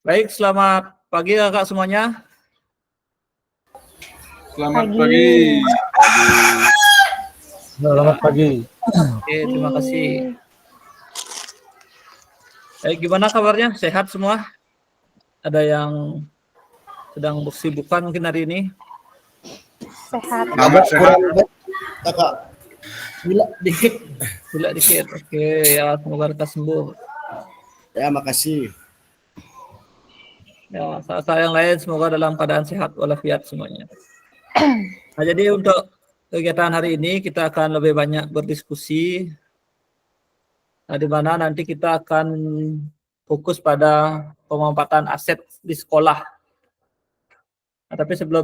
Baik, selamat pagi kakak semuanya. Selamat pagi. Selamat pagi. Oke, terima kasih. Baik, gimana kabarnya? Sehat semua? Ada yang sedang bersibukan mungkin hari ini? Sehat. Kabar sehat. Kakak. Gila dikit. Oke, ya semoga lekas sembuh. Ya, makasih. Ya, saat-saat yang lain semoga dalam keadaan sehat walafiat semuanya. Nah, jadi untuk kegiatan hari ini kita akan lebih banyak berdiskusi. Nah, di mana nanti kita akan fokus pada pemanfaatan aset di sekolah. Nah, tapi sebelum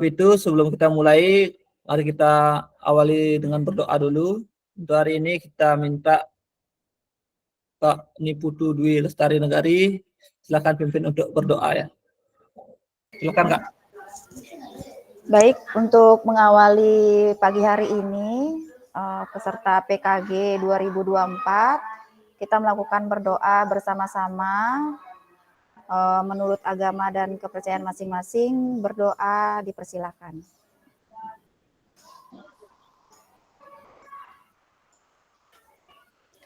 kita mulai, mari kita awali dengan berdoa dulu. Untuk hari ini kita minta Kak Niputu Dwi Lestari Negari, silakan pimpin untuk berdoa ya. Silakan Kak. Baik, untuk mengawali pagi hari ini, peserta PKG 2024, kita melakukan berdoa bersama-sama menurut agama dan kepercayaan masing-masing. Berdoa dipersilakan.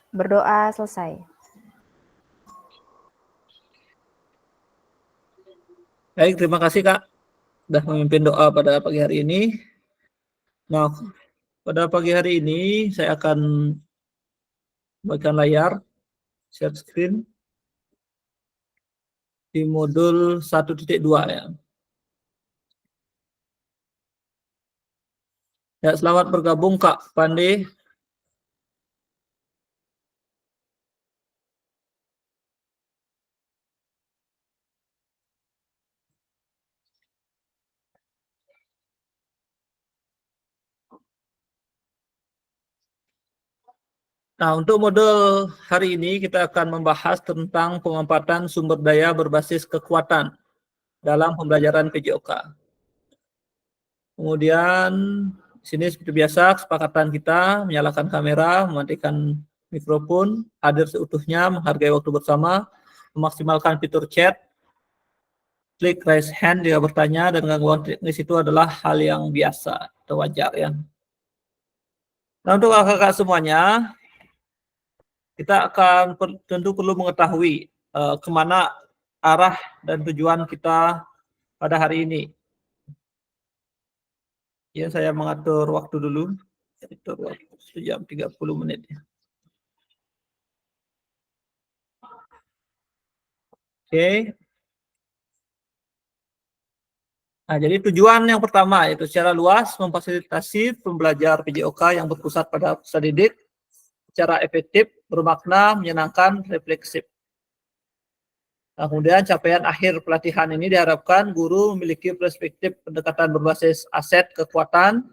Berdoa selesai. Baik, terima kasih Kak sudah memimpin doa pada pagi hari ini. Nah, pada pagi hari ini saya akan bagikan layar, share screen di modul 1.2 ya. Ya, selamat bergabung Kak Pandi. Nah, untuk modul hari ini kita akan membahas tentang pemanfaatan sumber daya berbasis kekuatan dalam pembelajaran PJOK. Kemudian di sini seperti biasa kesepakatan kita menyalakan kamera, mematikan mikrofon, hadir seutuhnya, menghargai waktu bersama, memaksimalkan fitur chat, klik raise hand jika bertanya, dan gangguan teknis itu adalah hal yang biasa atau wajar ya. Nah, untuk kakak-kakak semuanya, kita akan tentu perlu mengetahui kemana arah dan tujuan kita pada hari ini. Ya, saya mengatur waktu dulu. Atur waktu 1 jam 30 menit. Oke. Nah, jadi tujuan yang pertama yaitu secara luas memfasilitasi pembelajar PJOK yang berpusat pada peserta didik secara efektif, bermakna, menyenangkan, refleksif. Nah, kemudian capaian akhir pelatihan ini diharapkan guru memiliki perspektif pendekatan berbasis aset kekuatan,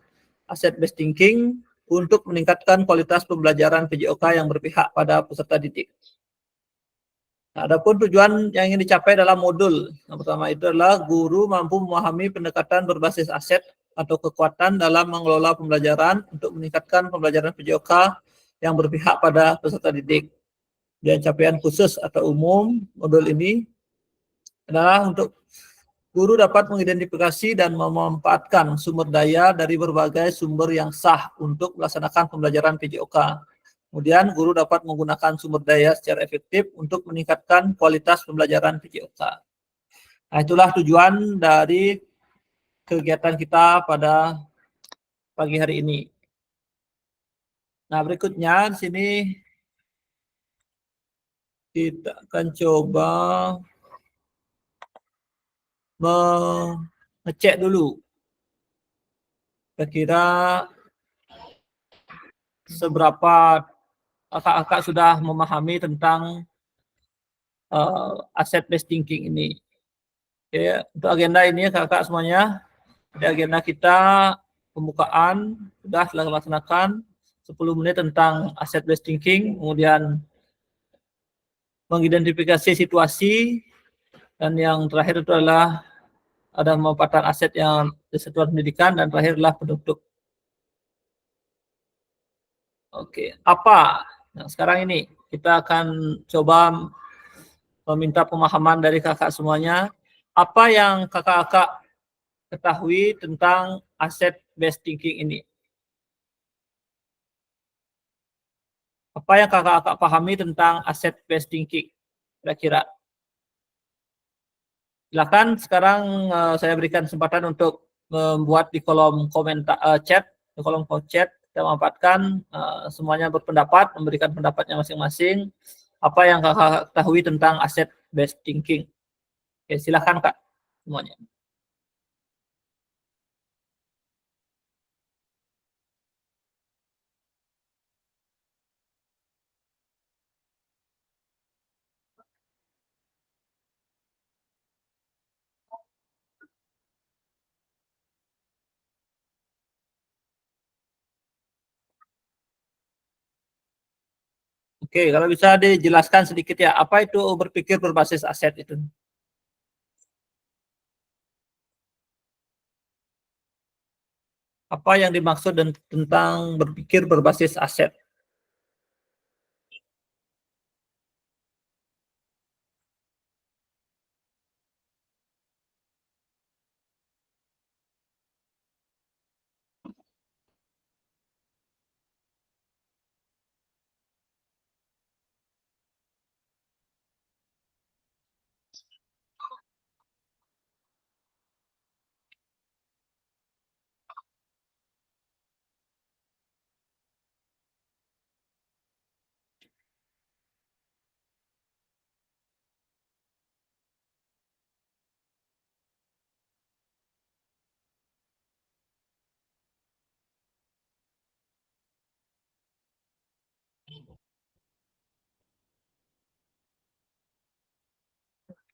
aset based thinking untuk meningkatkan kualitas pembelajaran PJOK yang berpihak pada peserta didik. Nah, adapun tujuan yang ingin dicapai dalam modul yang pertama itu adalah guru mampu memahami pendekatan berbasis aset atau kekuatan dalam mengelola pembelajaran untuk meningkatkan pembelajaran PJOK yang berpihak pada peserta didik. Dan capaian khusus atau umum modul ini adalah untuk guru dapat mengidentifikasi dan memanfaatkan sumber daya dari berbagai sumber yang sah untuk melaksanakan pembelajaran PJOK. Kemudian guru dapat menggunakan sumber daya secara efektif untuk meningkatkan kualitas pembelajaran PJOK. Nah, itulah tujuan dari kegiatan kita pada pagi hari ini. Nah, berikutnya di sini kita akan coba mengecek dulu kira-kira seberapa kakak-kakak sudah memahami tentang aset based thinking ini. Oke, untuk agenda ini kakak semuanya, di agenda kita pembukaan sudah dilaksanakan 10 menit tentang aset based thinking, kemudian mengidentifikasi situasi, dan yang terakhir itu adalah ada pemanfaatan aset yang disatuan pendidikan, dan terakhir adalah penutup. Oke, apa? Nah, sekarang ini kita akan coba meminta pemahaman dari kakak semuanya. Apa yang kakak-kakak ketahui tentang asset based thinking ini? Apa yang kakak-kakak pahami tentang asset based thinking? Kira-kira. Silakan sekarang saya berikan kesempatan untuk membuat di kolom komentar chat, di kolom chat kita manfaatkan semuanya berpendapat, memberikan pendapatnya masing-masing. Apa yang kakak ketahui tentang asset based thinking? Oke, silakan kak semuanya. Oke, kalau bisa dijelaskan sedikit ya, apa itu berpikir berbasis aset itu? Apa yang dimaksud tentang berpikir berbasis aset?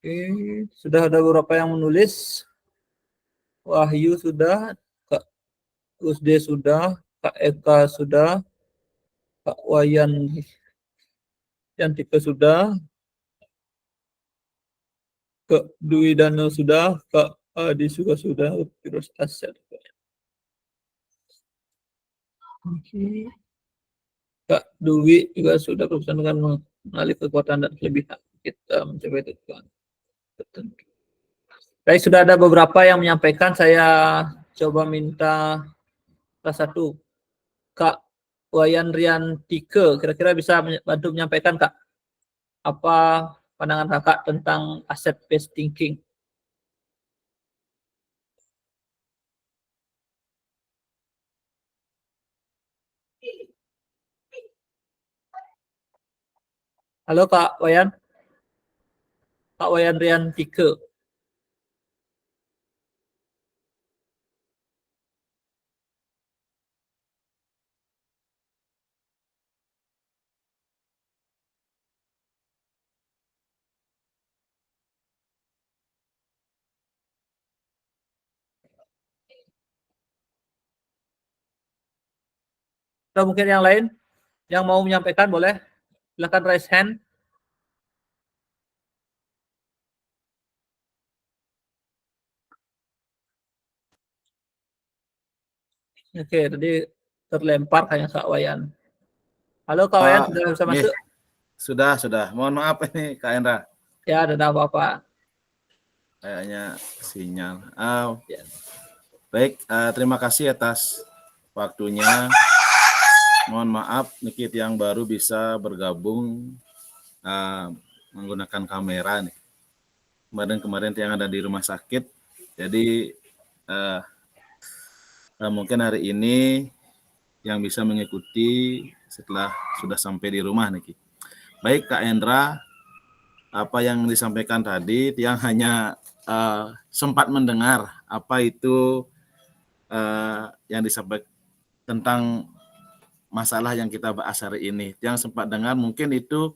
Oke, sudah ada beberapa yang menulis. Wahyu sudah, Kak Usde sudah, Kak Eka sudah, Kak Wayan Yantika sudah, Kak Dwi Dano sudah, Kak Adi juga sudah, terus aset. Oke. Kak Dwi juga sudah berusaha dengan mengalih kekuatan dan kelebihan. Kita mencoba itu tertentu. Baik, sudah ada beberapa yang menyampaikan, saya coba minta salah satu. Kak Wayan Riantike, kira-kira bisa bantu menyampaikan Kak, apa pandangan kakak tentang asset based thinking? Halo Kak Wayan Riantike. Atau mungkin yang lain yang mau menyampaikan boleh, silakan raise hand. Oke, tadi terlempar kayak Kak Wayan. Halo Kak Wayan, sudah bisa masuk? Sudah. Mohon maaf ini Kak Endra. Ya, ada apa-apa. Kayaknya sinyal. Ya. Baik, terima kasih atas waktunya. Mohon maaf Nikit yang baru bisa bergabung menggunakan kamera nih. Kemarin yang ada di rumah sakit. Jadi mungkin hari ini yang bisa mengikuti setelah sudah sampai di rumah Nikit. Baik Kak Endra, apa yang disampaikan tadi, Tiang hanya sempat mendengar apa itu yang disampaikan tentang masalah yang kita bahas hari ini. Yang sempat dengar mungkin itu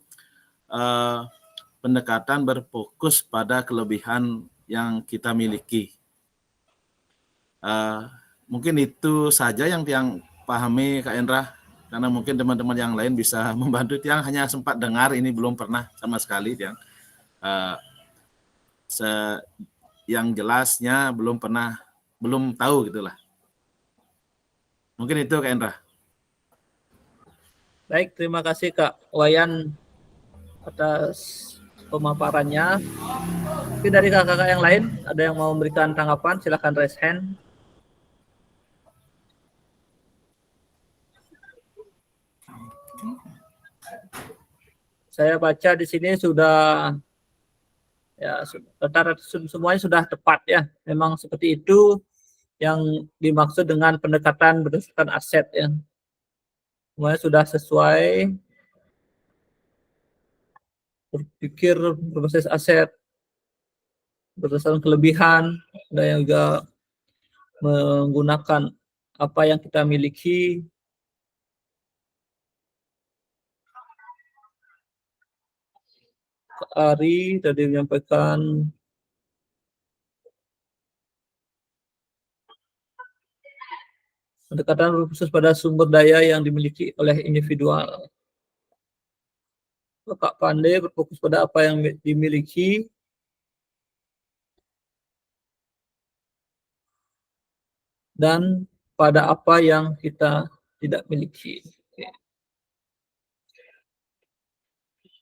pendekatan berfokus pada kelebihan yang kita miliki. Mungkin itu saja yang Tiang pahami Kak Endra, karena mungkin teman-teman yang lain bisa membantu. Tiang hanya sempat dengar, ini belum pernah sama sekali Tiang. Yang jelasnya belum tahu gitulah. Mungkin itu Kak Endra. Baik, terima kasih Kak Wayan atas pemaparannya. Mungkin dari kakak-kakak yang lain ada yang mau memberikan tanggapan, silakan raise hand. Saya baca di sini sudah ya semuanya sudah tepat ya. Memang seperti itu yang dimaksud dengan pendekatan berdasarkan aset ya. Semuanya sudah sesuai, berpikir berbasis aset, berdasarkan kelebihan, dan yang juga menggunakan apa yang kita miliki. Ari tadi menyampaikan pendekatan khusus pada sumber daya yang dimiliki oleh individual. Kak Pandey berfokus pada apa yang dimiliki dan pada apa yang kita tidak miliki. Oke.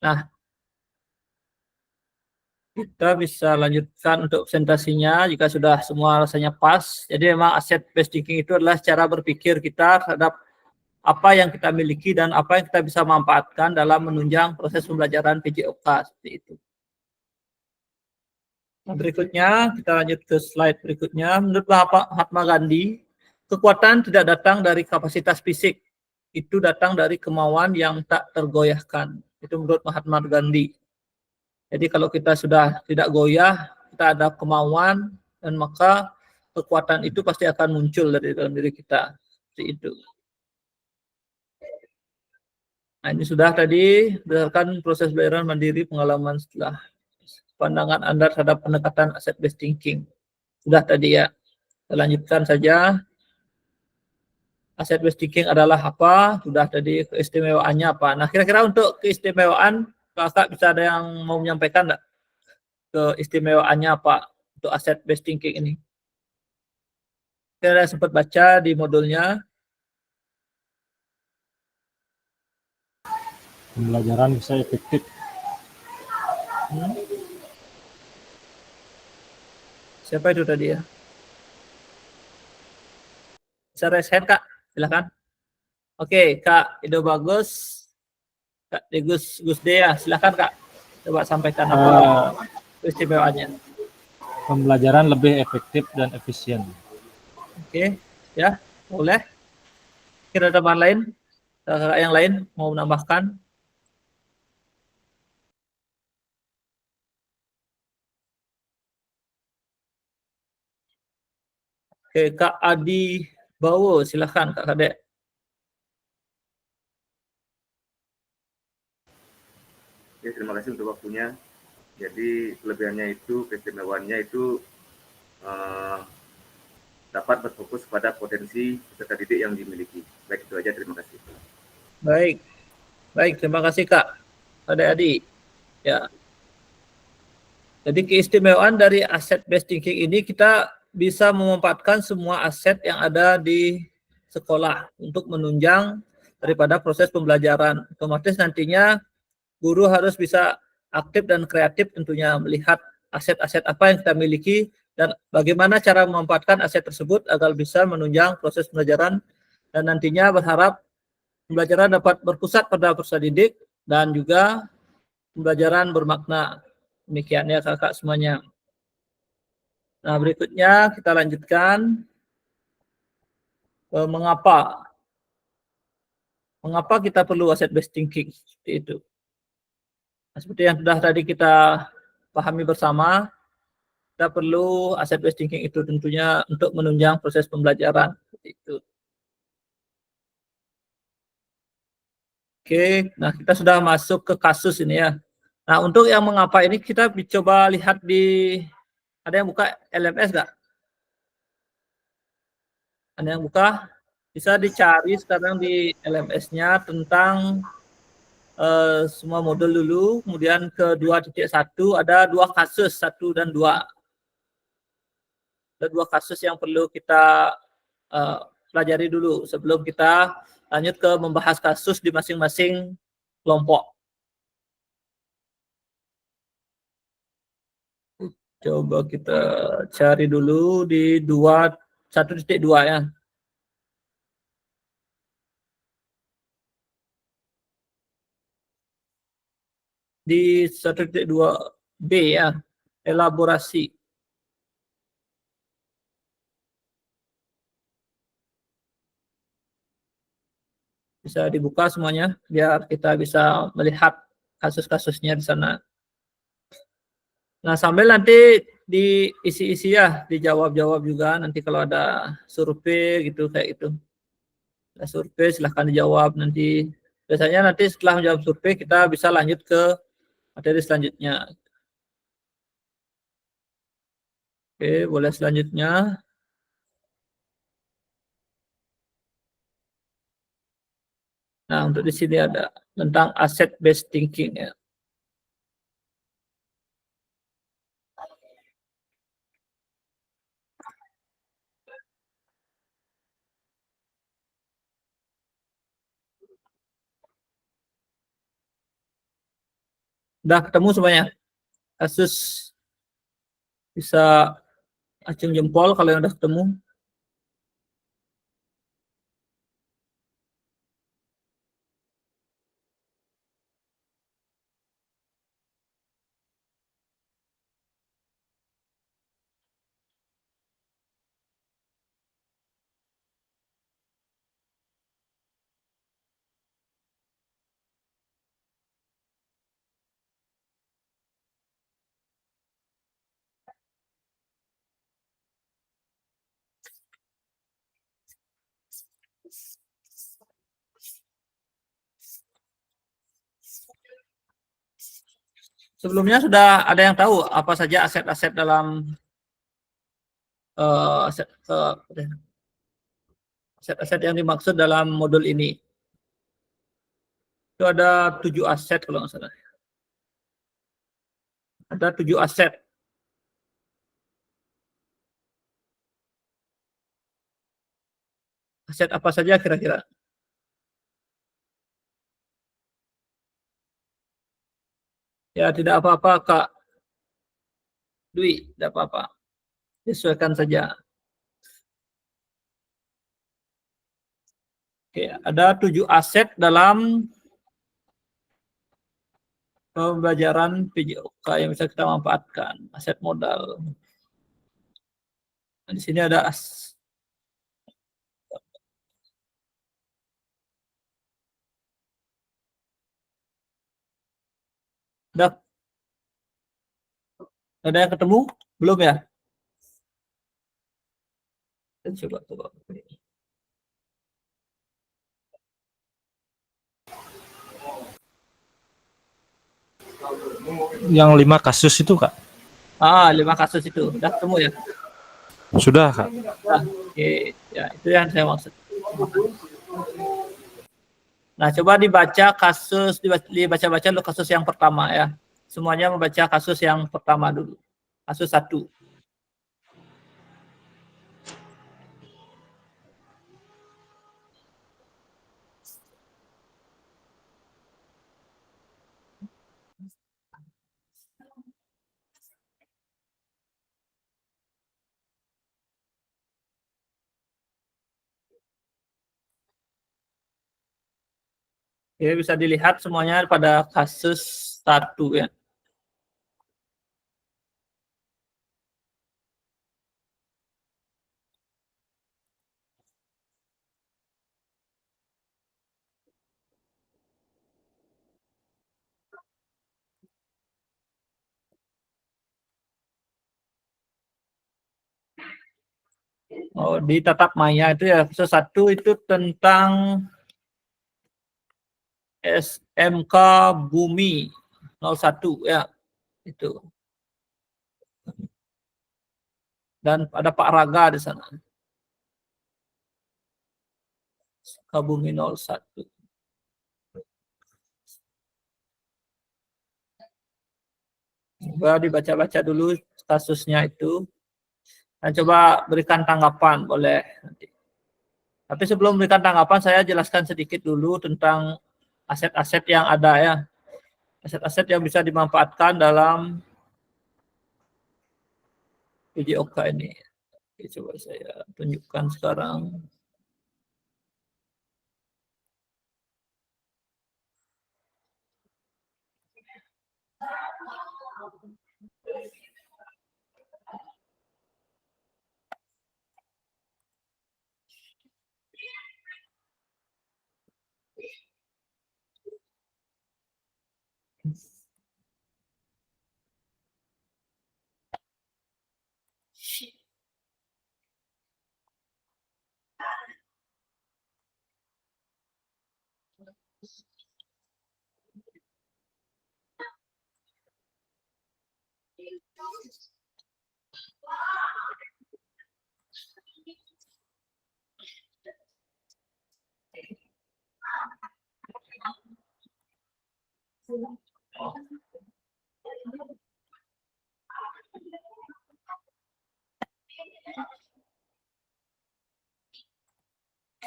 Nah, kita bisa lanjutkan untuk presentasinya jika sudah semua rasanya pas. Jadi memang asset based thinking itu adalah cara berpikir kita terhadap apa yang kita miliki dan apa yang kita bisa manfaatkan dalam menunjang proses pembelajaran PJOK seperti itu. Nah, berikutnya kita lanjut ke slide berikutnya. Menurut Mahatma Gandhi, kekuatan tidak datang dari kapasitas fisik, itu datang dari kemauan yang tak tergoyahkan. Itu menurut Mahatma Gandhi. Jadi kalau kita sudah tidak goyah, kita ada kemauan, dan maka kekuatan itu pasti akan muncul dari dalam diri kita. Seperti itu. Nah, ini sudah tadi berdasarkan proses belajar mandiri pengalaman setelah pandangan Anda terhadap pendekatan asset based thinking. Sudah tadi ya. Kita lanjutkan saja. Asset based thinking adalah apa? Sudah tadi keistimewaannya apa. Nah, kira-kira untuk keistimewaan, kakak bisa ada yang mau menyampaikan enggak? Keistimewaannya apa untuk asset based thinking ini? Saya sempat baca di modulnya. Pembelajaran bisa efektif. Siapa itu tadi ya? Bisa raise hand, Kak? Silakan. Oke, Kak, ide bagus. Kak Gus Dea, silakan Kak. Coba sampaikan apa keistimewaannya. Pembelajaran lebih efektif dan efisien. Oke, ya, boleh. Kira teman lain, kakak yang lain mau menambahkan? Oke, Kak Adi Bawo, silakan Kak Kadek. Ya, terima kasih untuk waktunya. Jadi kelebihannya itu, keistimewaannya itu dapat berfokus pada potensi peserta didik yang dimiliki. Baik, itu aja, terima kasih. Baik, terima kasih Kak Adi. Ya. Jadi keistimewaan dari asset based thinking ini kita bisa memanfaatkan semua aset yang ada di sekolah untuk menunjang daripada proses pembelajaran. Otomatis nantinya guru harus bisa aktif dan kreatif tentunya melihat aset-aset apa yang kita miliki dan bagaimana cara memanfaatkan aset tersebut agar bisa menunjang proses pembelajaran dan nantinya berharap pembelajaran dapat berpusat pada peserta didik dan juga pembelajaran bermakna. Demikian ya kakak semuanya. Nah, berikutnya kita lanjutkan. Mengapa kita perlu asset based thinking seperti itu. Nah, seperti yang sudah tadi kita pahami bersama, kita perlu asset based thinking itu tentunya untuk menunjang proses pembelajaran seperti itu. Oke, nah kita sudah masuk ke kasus ini ya. Nah, untuk yang mengapa ini kita coba lihat di, ada yang buka LMS nggak? Ada yang buka? Bisa dicari sekarang di LMS-nya tentang semua modul dulu, kemudian ke 2.1 ada 2 kasus, 1 dan 2. Ada 2 kasus yang perlu kita pelajari dulu sebelum kita lanjut ke membahas kasus di masing-masing kelompok. Coba kita cari dulu di 1.2 ya. Di 1.2b ya, elaborasi. Bisa dibuka semuanya biar kita bisa melihat kasus-kasusnya di sana. Nah, sambil nanti diisi-isi ya, dijawab-jawab juga nanti kalau ada survei gitu kayak gitu. Ada survei silahkan dijawab nanti. Biasanya nanti setelah menjawab survei kita bisa lanjut ke materi selanjutnya. Oke, boleh selanjutnya. Nah, untuk di sini ada tentang asset based thinking ya. Udah ketemu semuanya? Kasus bisa acung jempol kalau yang udah ketemu. Sebelumnya sudah ada yang tahu apa saja aset-aset dalam aset-aset yang dimaksud dalam modul ini. Itu ada 7 aset kalau nggak salah. Ada 7 aset. Aset apa saja kira-kira? Ya, tidak apa-apa, Kak Dwi, tidak apa-apa. Sesuaikan saja. Oke, ada 7 aset dalam pembelajaran PJOK yang bisa kita manfaatkan. Aset modal. Nah, di sini ada udah ada yang ketemu? Belum ya? Kita coba. Yang 5 kasus itu, Kak? 5 kasus itu. Udah ketemu ya? Sudah, Kak. Nah, oke, ya itu yang saya maksud. Nah, coba dibaca-baca dulu kasus yang pertama ya. Semuanya membaca kasus yang pertama dulu. Kasus 1. Ya, bisa dilihat semuanya pada kasus 1 ya. Oh, di tatap maya itu ya, kasus 1 itu tentang SMK Bumi 01 ya, itu. Dan ada Pak Raga di sana. SMK Bumi 01. Coba dibaca-baca dulu kasusnya itu. Dan coba berikan tanggapan, boleh nanti. Tapi sebelum berikan tanggapan, saya jelaskan sedikit dulu tentang aset-aset yang ada ya. Aset-aset yang bisa dimanfaatkan dalam PJOK ini. Oke, coba saya tunjukkan sekarang.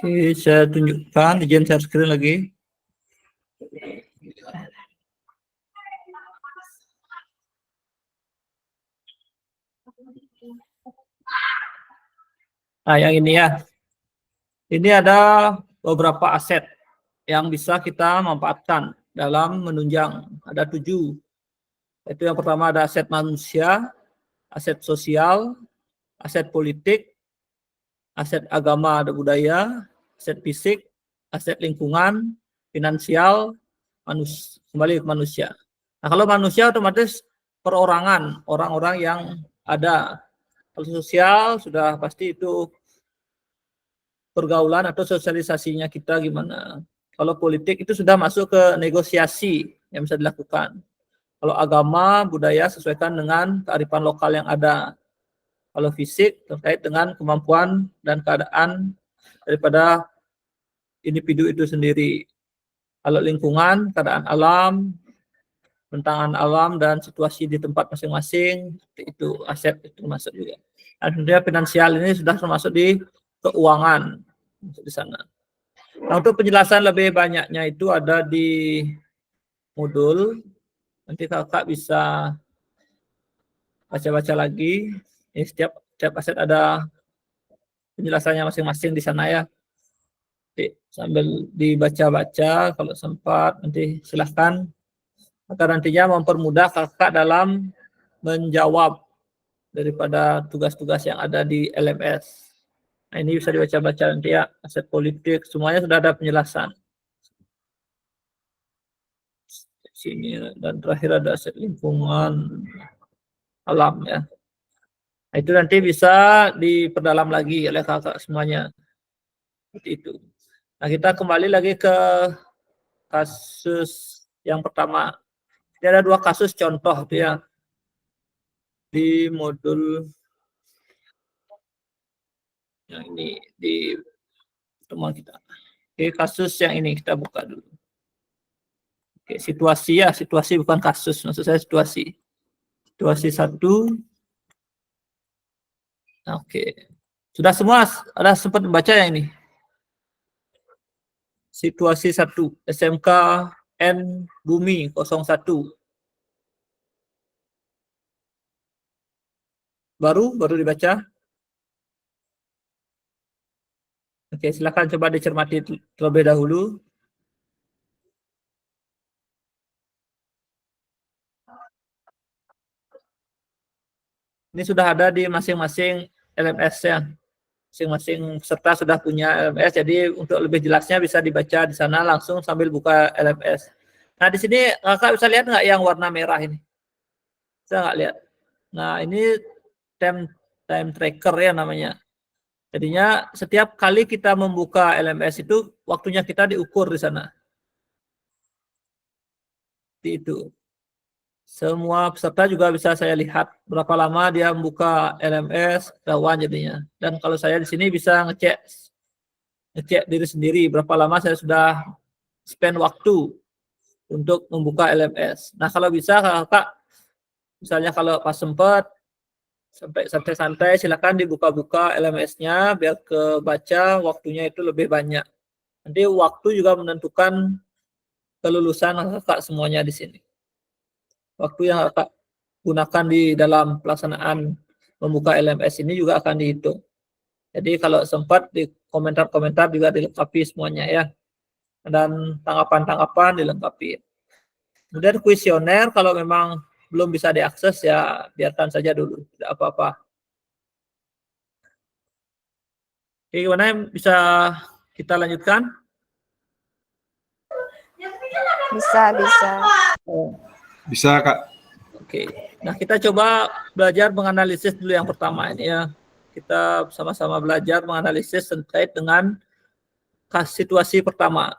Oke, saya tunjukkan, izin share screen lagi. Nah, yang ini ya. Ini ada beberapa aset yang bisa kita manfaatkan dalam menunjang. Ada 7. Itu yang pertama ada aset manusia, aset sosial, aset politik, aset agama dan budaya, aset fisik, aset lingkungan, finansial, kembali ke manusia. Nah, kalau manusia otomatis perorangan, orang-orang yang ada. Kalau sosial sudah pasti itu pergaulan atau sosialisasinya kita gimana. Kalau politik itu sudah masuk ke negosiasi yang bisa dilakukan. Kalau agama, budaya sesuaikan dengan kearifan lokal yang ada. Kalau fisik terkait dengan kemampuan dan keadaan daripada individu itu sendiri. Kalau lingkungan, keadaan alam, bentangan alam dan situasi di tempat masing-masing, itu aset itu masuk juga. Dan tentunya finansial ini sudah termasuk di keuangan di sana. Nah, untuk penjelasan lebih banyaknya itu ada di modul. Nanti kakak bisa baca-baca lagi. Ini setiap aset ada penjelasannya masing-masing di sana ya. Jadi, sambil dibaca-baca kalau sempat nanti silahkan. Maka nantinya mempermudah kakak dalam menjawab daripada tugas-tugas yang ada di LMS. Nah, ini bisa dibaca-baca nanti ya, aset politik, semuanya sudah ada penjelasan. Sini dan terakhir ada aset lingkungan alam ya. Nah, itu nanti bisa diperdalam lagi oleh kakak semuanya. Seperti itu. Nah, kita kembali lagi ke kasus yang pertama. Ini ada 2 kasus contoh tuh ya di modul yang ini di pertemuan kita. Oke, kasus yang ini kita buka dulu. Oke, situasi ya, situasi bukan kasus, maksud saya situasi. Situasi 1. Oke. Sudah semua ada sempat membaca yang ini. Situasi 1, SMK N Bumi 01. Baru dibaca. Oke, silakan coba dicermati terlebih dahulu. Ini sudah ada di masing-masing LMS ya. Masing-masing peserta sudah punya LMS, jadi untuk lebih jelasnya bisa dibaca di sana langsung sambil buka LMS. Nah, di sini kakak bisa lihat nggak yang warna merah ini? Bisa nggak lihat? Nah, ini time tracker ya namanya. Jadinya setiap kali kita membuka LMS itu waktunya kita diukur di sana. Itu. Semua peserta juga bisa saya lihat berapa lama dia membuka LMS, ketahuan jadinya. Dan kalau saya di sini bisa ngecek diri sendiri berapa lama saya sudah spend waktu untuk membuka LMS. Nah, kalau bisa kakak, misalnya kalau pas sempat sampai santai-santai silakan dibuka-buka LMS-nya biar kebaca waktunya itu lebih banyak. Nanti waktu juga menentukan kelulusan kakak semuanya di sini. Waktu yang kakak gunakan di dalam pelaksanaan membuka LMS ini juga akan dihitung. Jadi kalau sempat di komentar-komentar juga dilengkapi semuanya ya. Dan tanggapan-tanggapan dilengkapi. Kemudian kuesioner kalau memang belum bisa diakses ya biarkan saja dulu, tidak apa-apa. Oke, gimana bisa kita lanjutkan? Bisa. Bisa, Kak. Oke, nah kita coba belajar menganalisis dulu yang pertama ini ya. Kita sama-sama belajar menganalisis terkait dengan situasi pertama.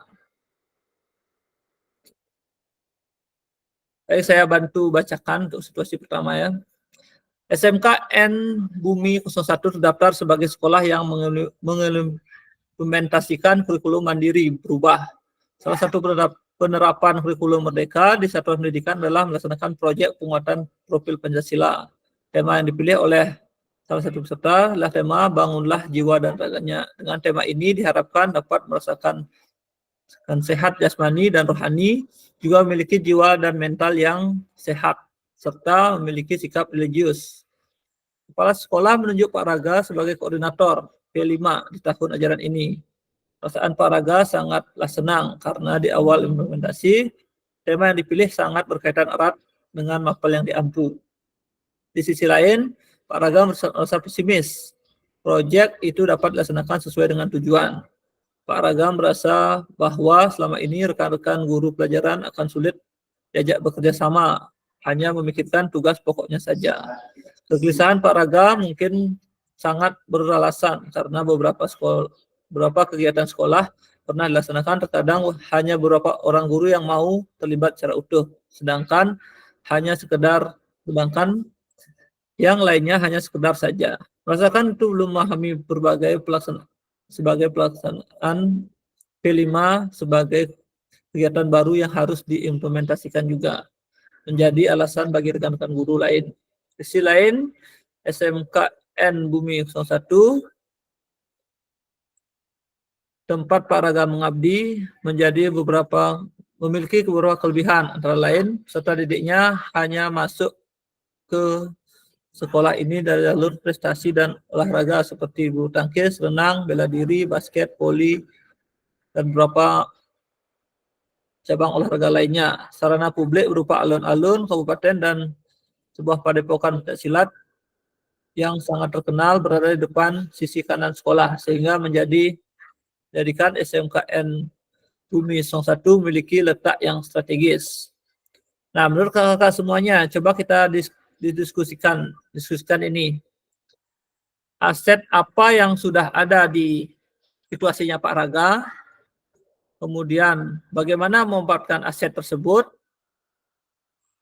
Baik, saya bantu bacakan untuk situasi pertama ya. SMKN Bumi 01 terdaftar sebagai sekolah yang mengimplementasikan kurikulum mandiri berubah. Salah satu penerapan kurikulum merdeka di satuan pendidikan adalah melaksanakan proyek penguatan profil Pancasila. Tema yang dipilih oleh salah satu peserta adalah tema Bangunlah Jiwa dan Raganya. Dengan tema ini diharapkan dapat merasakan sehat jasmani dan rohani, juga memiliki jiwa dan mental yang sehat, serta memiliki sikap religius. Kepala sekolah menunjuk Pak Raga sebagai koordinator P5 di tahun ajaran ini. Perasaan Pak Raga sangatlah senang karena di awal implementasi, tema yang dipilih sangat berkaitan erat dengan mapel yang diampu. Di sisi lain, Pak Raga merasa pesimis. Proyek itu dapat dilaksanakan sesuai dengan tujuan. Pak Raga merasa bahwa selama ini rekan-rekan guru pelajaran akan sulit diajak bekerja sama, hanya memikirkan tugas pokoknya saja. Kegelisahan Pak Raga mungkin sangat beralasan karena beberapa kegiatan sekolah pernah dilaksanakan, terkadang hanya beberapa orang guru yang mau terlibat secara utuh, sedangkan yang lainnya hanya sekedar saja. Merasakan itu belum memahami pelaksanaan P5 sebagai kegiatan baru yang harus diimplementasikan juga menjadi alasan bagi rekan-rekan guru lain. Di sisi lain, SMKN Bumi 01 tempat Pak Raga mengabdi memiliki beberapa kelebihan, antara lain peserta didiknya hanya masuk ke sekolah ini dari jalur prestasi dan olahraga seperti bulu tangkis, renang, bela diri, basket, voli, dan beberapa cabang olahraga lainnya. Sarana publik berupa alun-alun kabupaten dan sebuah padepokan pencaksilat yang sangat terkenal berada di depan sisi kanan sekolah, sehingga menjadikan SMKN Bumi 01 memiliki letak yang strategis. Nah, menurut kakak-kakak semuanya, coba kita diskusikan ini. Aset apa yang sudah ada di situasinya Pak Raga, kemudian bagaimana memanfaatkan aset tersebut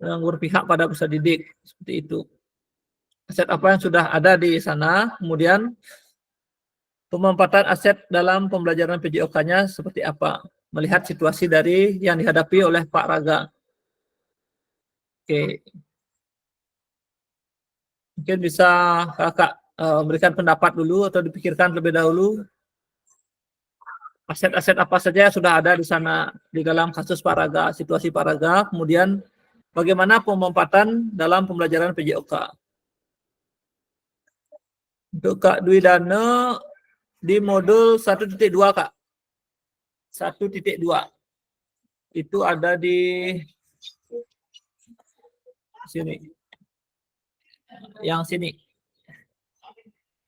yang berpihak pada peserta didik, seperti itu. Aset apa yang sudah ada di sana, kemudian pemanfaatan aset dalam pembelajaran PJOK-nya seperti apa, melihat situasi dari yang dihadapi oleh Pak Raga. Oke. Mungkin bisa kakak berikan pendapat dulu atau dipikirkan terlebih dahulu. Aset-aset apa saja yang sudah ada di sana di dalam kasus Pak Raga, situasi Pak Raga, kemudian bagaimana pemanfaatan dalam pembelajaran PJOK. Untuk Kak Dwi Dana di modul 1.2 Kak. 1.2. Itu ada di sini. Yang sini.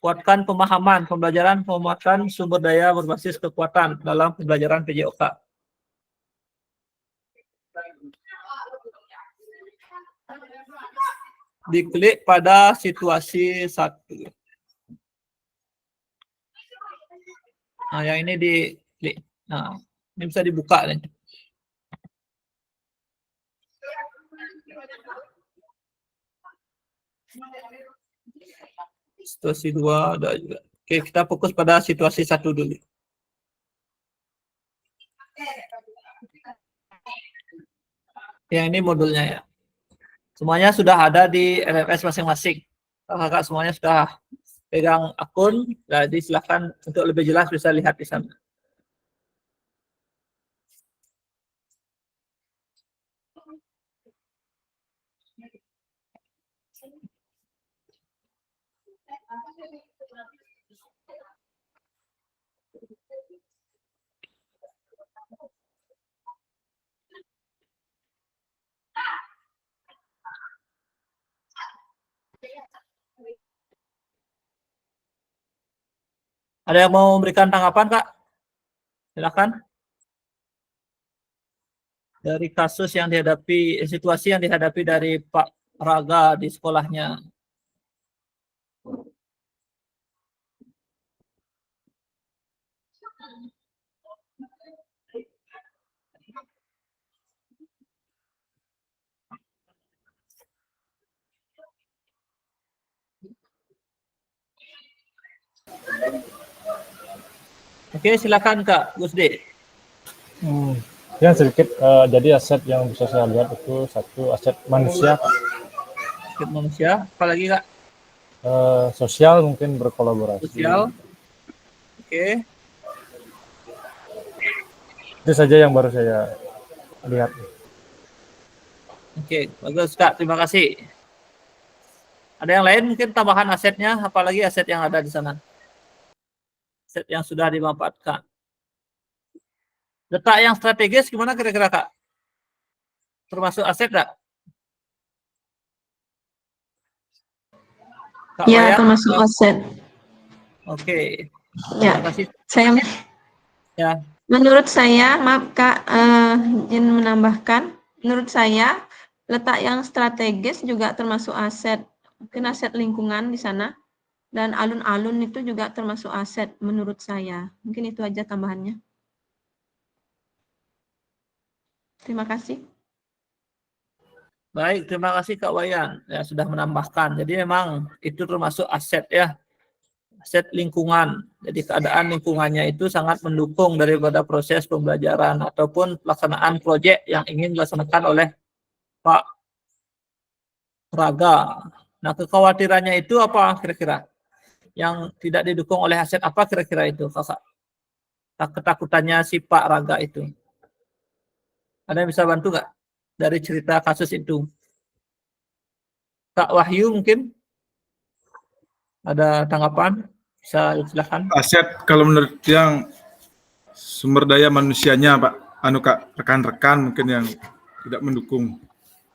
Kuatkan pemahaman pembelajaran pemanfaatan sumber daya berbasis kekuatan dalam pembelajaran PJOK. Diklik pada situasi 1. Nah, yang ini diklik. Nah, ini bisa dibuka nih. Situasi 2 ada juga. Oke, kita fokus pada situasi 1 dulu. Yang ini modulnya ya. Semuanya sudah ada di LMS masing-masing. Kakak semuanya sudah pegang akun, jadi silakan untuk lebih jelas bisa lihat di sana. Ada yang mau memberikan tanggapan, Kak? Silakan. Dari kasus yang dihadapi, situasi yang dihadapi dari Pak Raga di sekolahnya. Oke, silakan Kak Gusdi. Yang sedikit, jadi aset yang bisa saya lihat itu satu aset manusia, Pak. Aset manusia, apalagi Kak? Sosial mungkin berkolaborasi. Sosial. Oke. Itu saja yang baru saya lihat. Oke, bagus Kak, terima kasih. Ada yang lain mungkin tambahan asetnya, apalagi aset yang ada di sana? Aset yang sudah dimanfaatkan. Letak yang strategis gimana kira-kira Kak? Termasuk aset nggak? Kak Ya, Wayan? termasuk aset. Oke. Ya, Terima kasih. saya Ya. menurut saya, maaf Kak, izin menambahkan, menurut saya letak yang strategis juga termasuk aset. Mungkin aset lingkungan di sana. Dan alun-alun itu juga termasuk aset menurut saya. Mungkin itu aja tambahannya. Terima kasih. Baik, terima kasih Kak Wayan ya sudah menambahkan. Jadi memang itu termasuk aset ya. Aset lingkungan. Jadi keadaan lingkungannya itu sangat mendukung daripada proses pembelajaran ataupun pelaksanaan proyek yang ingin dilaksanakan oleh Pak Raga. Nah, kekhawatirannya itu apa kira-kira? Yang tidak didukung oleh aset apa kira-kira itu, Kakak? Ketakutannya si Pak Raga itu. Ada yang bisa bantu nggak dari cerita kasus itu? Kak Wahyu mungkin ada tanggapan? Bisa silakan. Aset kalau menurut yang sumber daya manusianya, Pak, Kak, rekan-rekan mungkin yang tidak mendukung.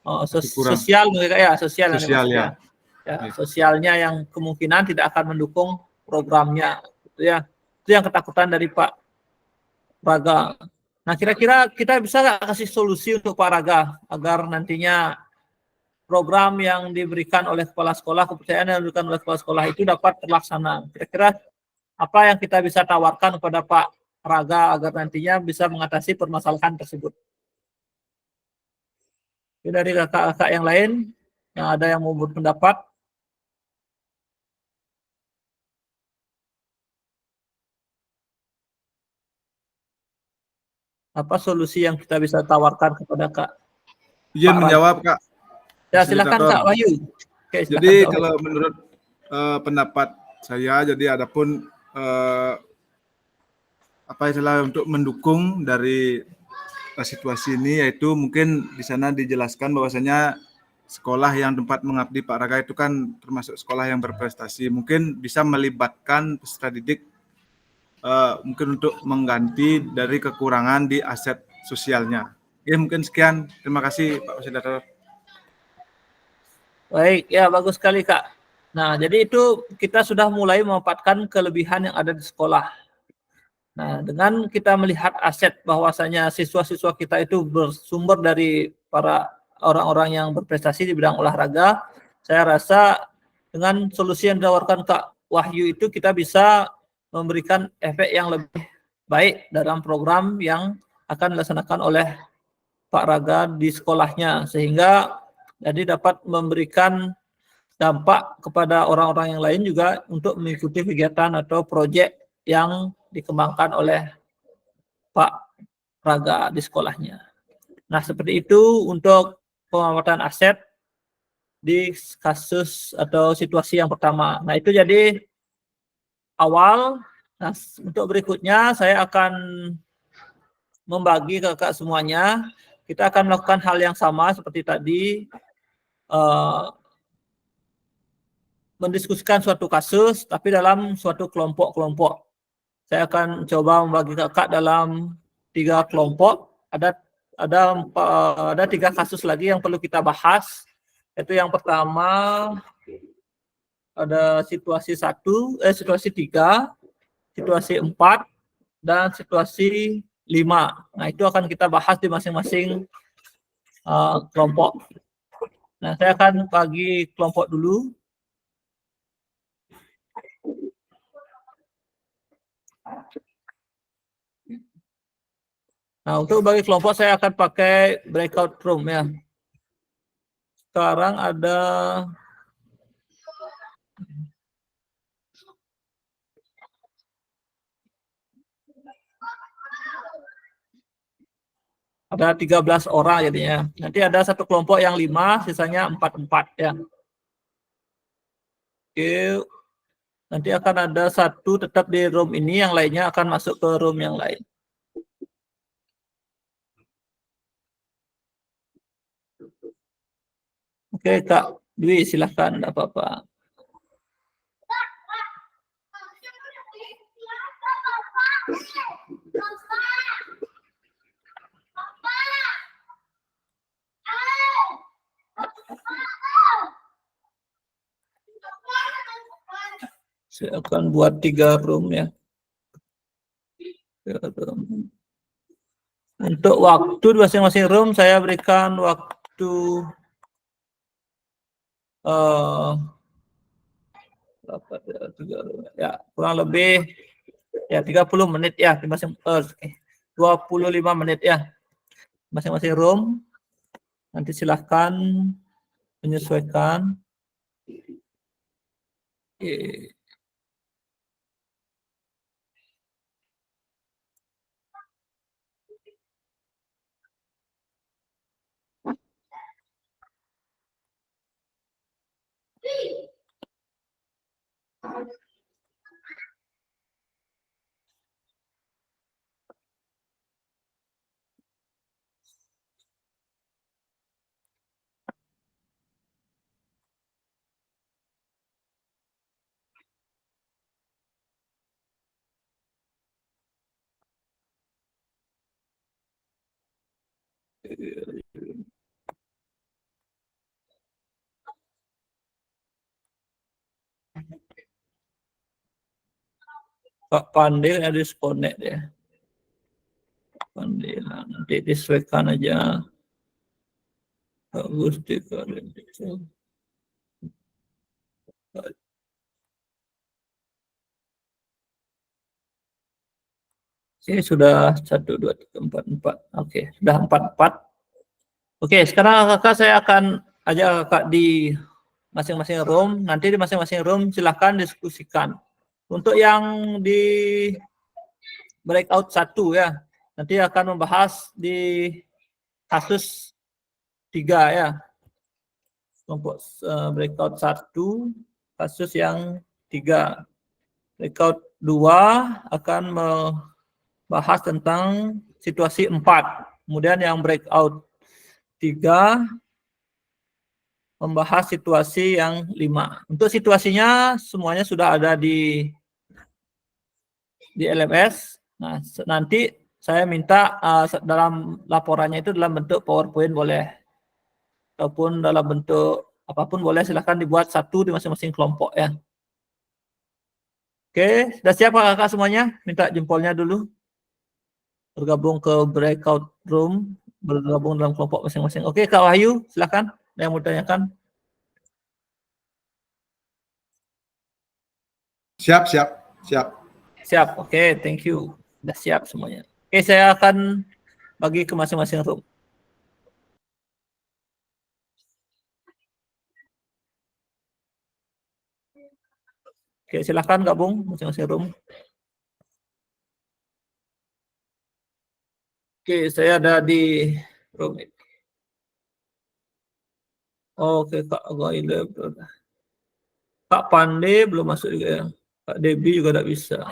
Oh, kurang. sosial mungkin Kak ya, sosial yang Sosial, dimaksud ya. Ya, sosialnya yang kemungkinan tidak akan mendukung programnya, gitu ya. Itu yang ketakutan dari Pak Raga. Nah, kira-kira kita bisa nggak kasih solusi untuk Pak Raga agar nantinya program yang diberikan oleh kepala sekolah, kepercayaan yang diberikan oleh kepala sekolah itu dapat terlaksana. Kira-kira apa yang kita bisa tawarkan kepada Pak Raga agar nantinya bisa mengatasi permasalahan tersebut? Dari kakak-kakak yang lain, yang ada yang mau berpendapat? Apa solusi yang kita bisa tawarkan kepada Kak? Izin Pak menjawab, Kak. Ya, silakan Fasilitator. Kak Wahyu. Oke, silakan, Jadi Kak Wahyu. kalau menurut pendapat saya, jadi adapun apa istilah untuk mendukung dari situasi ini, yaitu mungkin di sana dijelaskan bahwasanya sekolah yang tempat mengabdi Pak Raga itu kan termasuk sekolah yang berprestasi. Mungkin bisa melibatkan peserta didik mungkin untuk mengganti dari kekurangan di aset sosialnya. Ya, mungkin sekian. Terima kasih Pak Fasilitator. Baik, ya bagus sekali Kak. Nah, jadi itu kita sudah mulai memanfaatkan kelebihan yang ada di sekolah. Nah, dengan kita melihat aset bahwasanya siswa-siswa kita itu bersumber dari para orang-orang yang berprestasi di bidang olahraga, saya rasa dengan solusi yang ditawarkan Kak Wahyu itu kita bisa memberikan efek yang lebih baik dalam program yang akan dilaksanakan oleh Pak Raga di sekolahnya, sehingga jadi dapat memberikan dampak kepada orang-orang yang lain juga untuk mengikuti kegiatan atau proyek yang dikembangkan oleh Pak Raga di sekolahnya. Nah, seperti itu untuk pemanfaatan aset di kasus atau situasi yang pertama. Nah, itu jadi awal. Nah, untuk berikutnya saya akan membagi ke kakak semuanya. Kita akan melakukan hal yang sama seperti tadi. mendiskusikan suatu kasus, tapi dalam suatu kelompok-kelompok. Saya akan coba membagi kakak dalam 3 kelompok. Ada 3 kasus lagi yang perlu kita bahas. Itu yang pertama ada situasi 3, situasi 4, dan situasi 5. Nah, itu akan kita bahas di masing-masing kelompok. Nah, saya akan bagi kelompok dulu. Nah, untuk bagi kelompok saya akan pakai breakout room ya. Sekarang ada 13 orang jadinya. Nanti ada satu kelompok yang 5, sisanya 4 ya. Oke. Nanti akan ada satu tetap di room ini, yang lainnya akan masuk ke room yang lain. Oke, Kak Dwi, silahkan, enggak apa-apa. Saya akan buat 3 room ya. 3 room. Untuk waktu di masing-masing room saya berikan waktu ya, kurang lebih ya 30 menit ya di 25 menit ya masing-masing room. Nanti silahkan menyesuaikan. Oke. Pak Pandil ada disconnect ya. Pandil, nanti disesuaikan aja. Bagus itu. Oke, sudah 1, 2, 3, 4, 4. Oke, sudah 4. Oke, sekarang kakak saya akan ajak kakak di masing-masing room. Nanti di masing-masing room silahkan diskusikan. Untuk yang di breakout 1 ya, nanti akan membahas di kasus 3 ya. Kelompok breakout 1, kasus yang 3. Breakout 2 akan membahas tentang situasi 4. Kemudian yang breakout 3 membahas situasi yang 5. Untuk situasinya semuanya sudah ada di LMS. Nah, nanti saya minta dalam laporannya itu dalam bentuk PowerPoint boleh, ataupun dalam bentuk apapun boleh, silahkan dibuat satu di masing-masing kelompok ya. Oke, sudah siap kakak semuanya? Minta jempolnya dulu. Bergabung ke breakout room, bergabung dalam kelompok masing-masing. Oke, Kak Wahyu, silahkan. Yang mau tanyakan? Siap. Siap, oke, thank you. Sudah siap semuanya. Oke, saya akan bagi ke masing-masing room. Oke, silahkan gabung masing-masing room. Oke, saya ada di room ini. Oke, Kak Gaile. Kak Pande belum masuk juga ya. Kak Debi juga tidak bisa.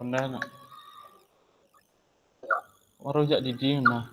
Pandai nak. Orang jak didi nah.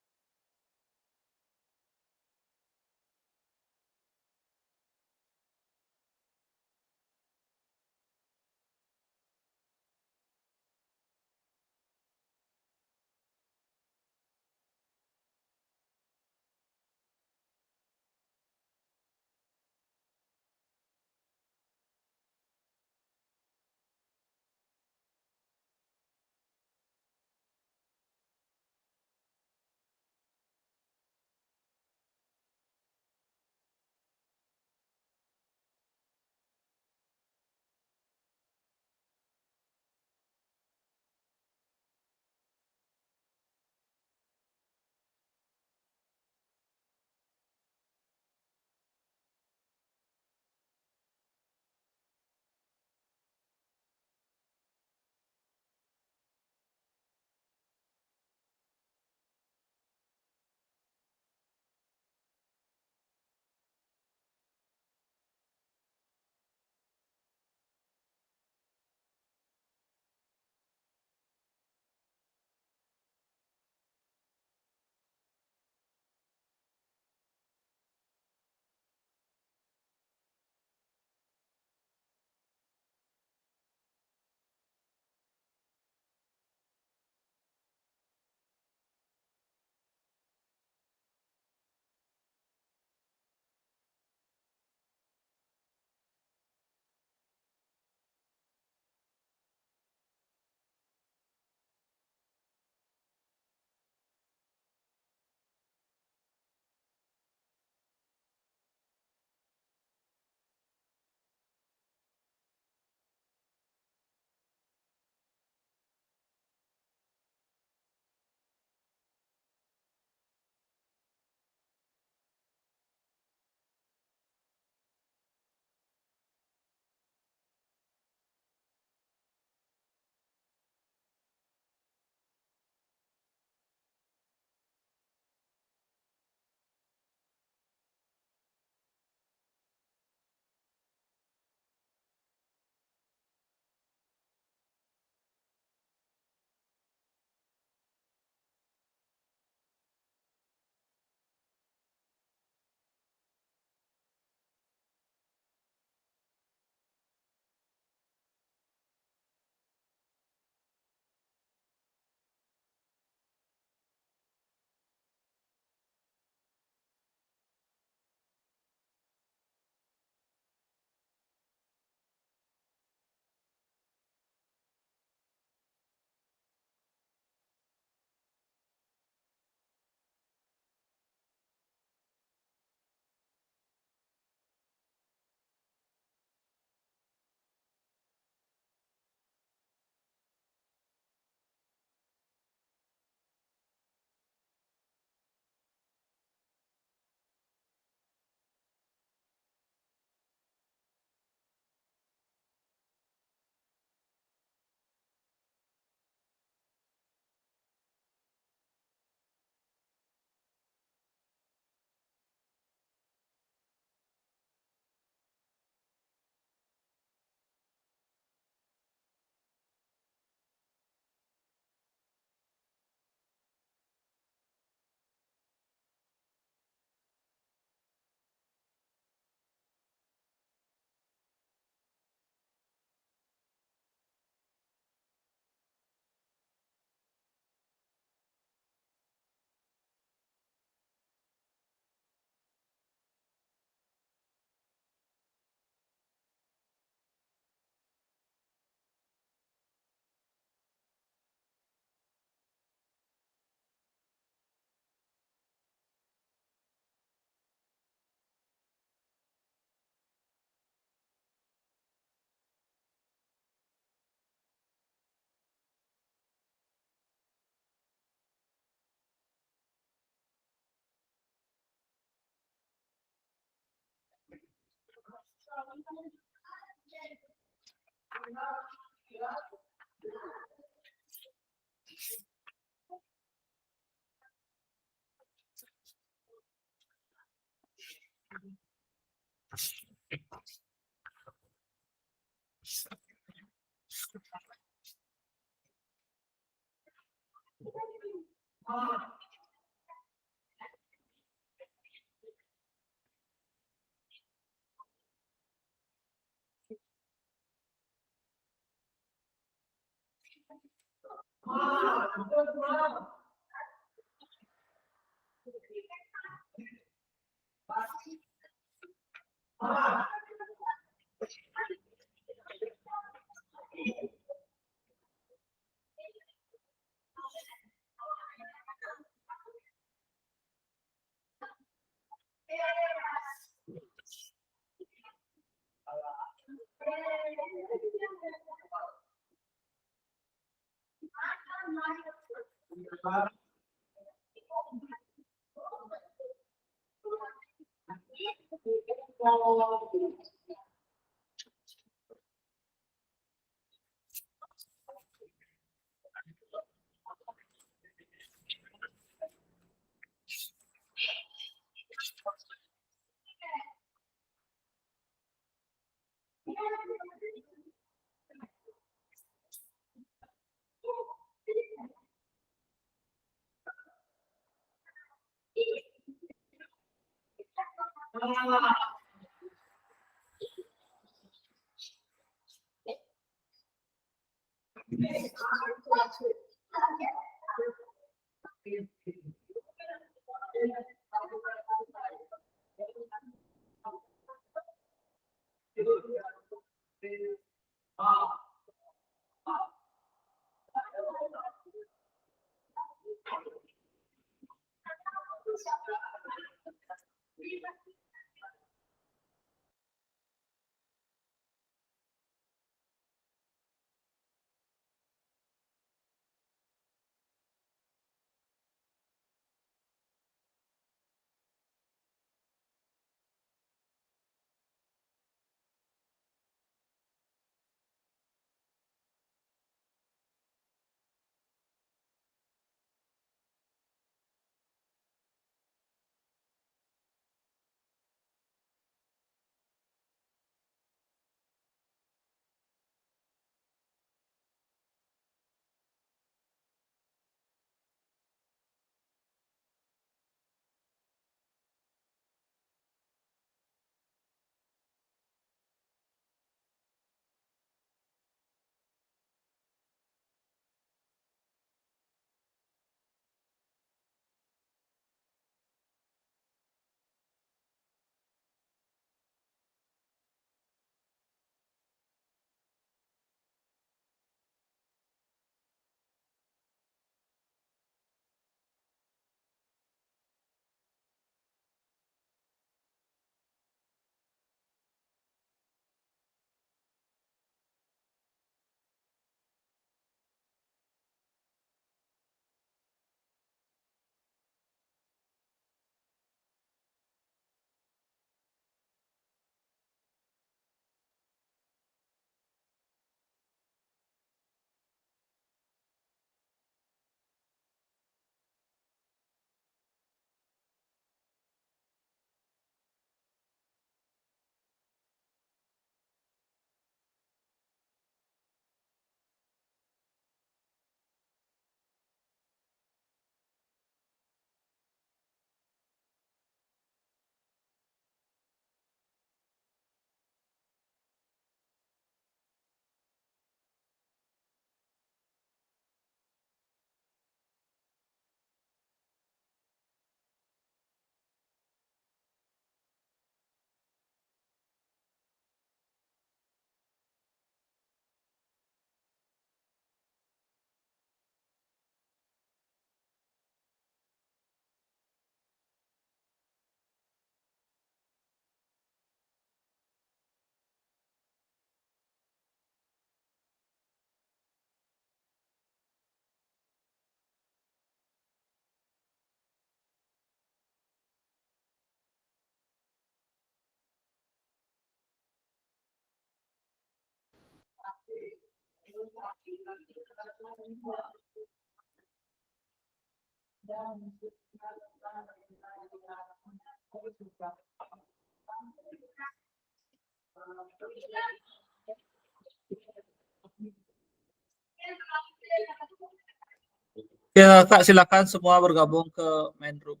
Ya, Kak, silakan semua bergabung ke main room.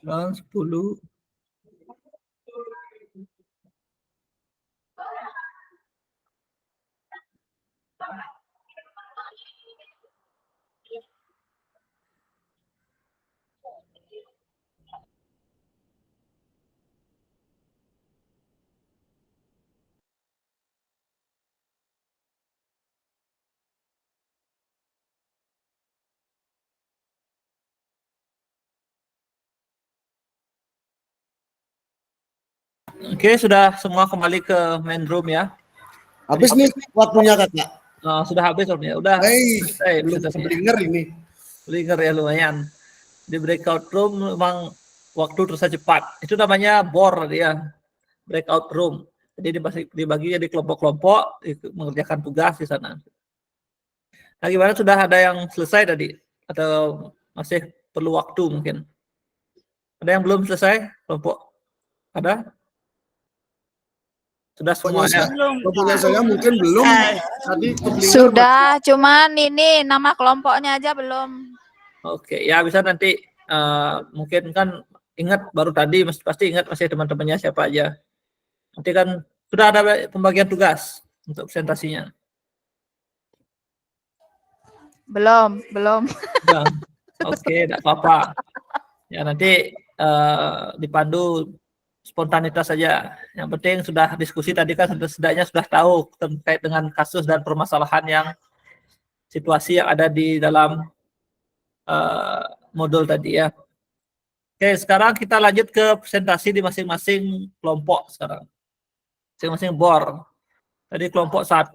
Sembilan, 10. Oke, sudah semua kembali ke main room ya. Habis nih waktunya kakak. Sudah habis waktunya. Udah Hei, selesai belum presentasinya. keblinger ini. Blinger ya lumayan. Di breakout room memang waktu terasa cepat. Itu namanya BOR ya. Breakout room. Jadi dibagi jadi kelompok-kelompok mengerjakan tugas di sana. Nah, gimana, sudah ada yang selesai tadi atau masih perlu waktu mungkin? Ada yang belum selesai kelompok? Ada? Sudah semuanya? Kelompoknya saya mungkin belum. Tadi keblinger. Sudah, cuman ini nama kelompoknya aja belum. Oke, ya bisa nanti mungkin kan ingat baru tadi pasti ingat masih teman-temannya siapa aja. Nanti kan sudah ada pembagian tugas untuk presentasinya. Belum. Sudah. Oke, tidak apa-apa. Ya nanti dipandu spontanitas saja. Yang penting sudah diskusi tadi kan setidaknya sudah tahu terkait dengan kasus dan permasalahan yang situasi yang ada di dalam modul tadi ya. Oke, sekarang kita lanjut ke presentasi di masing-masing kelompok sekarang. Masing-masing BOR. Tadi kelompok 1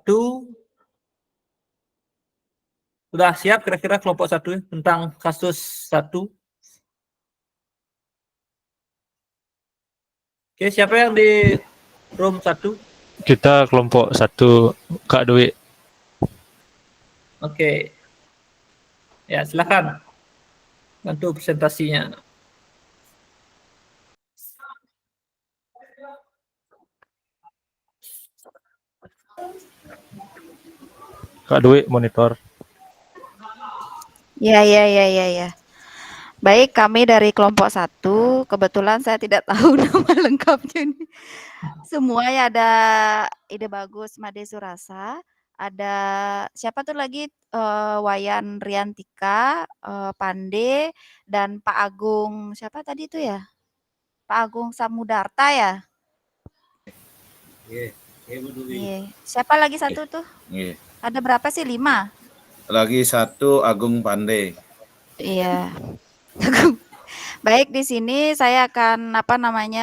sudah siap kira-kira kelompok 1 tentang kasus 1. Oke, siapa yang di room 1? Kita kelompok 1, Kak Dwi. Oke. Ya, silakan bantu presentasinya. Kak Dwi monitor. Ya. Baik, kami dari kelompok 1, kebetulan saya tidak tahu nama lengkapnya ini. Semua ya, ada Ide Bagus Made Surasa, ada siapa tuh lagi, Wayan Riantika, Pande, dan Pak Agung, siapa tadi itu ya? Pak Agung Samudarta ya? Iya. Siapa lagi satu tuh? Iya. Ada berapa sih? 5? Lagi 1 Agung Pandey. Iya. Baik, di sini saya akan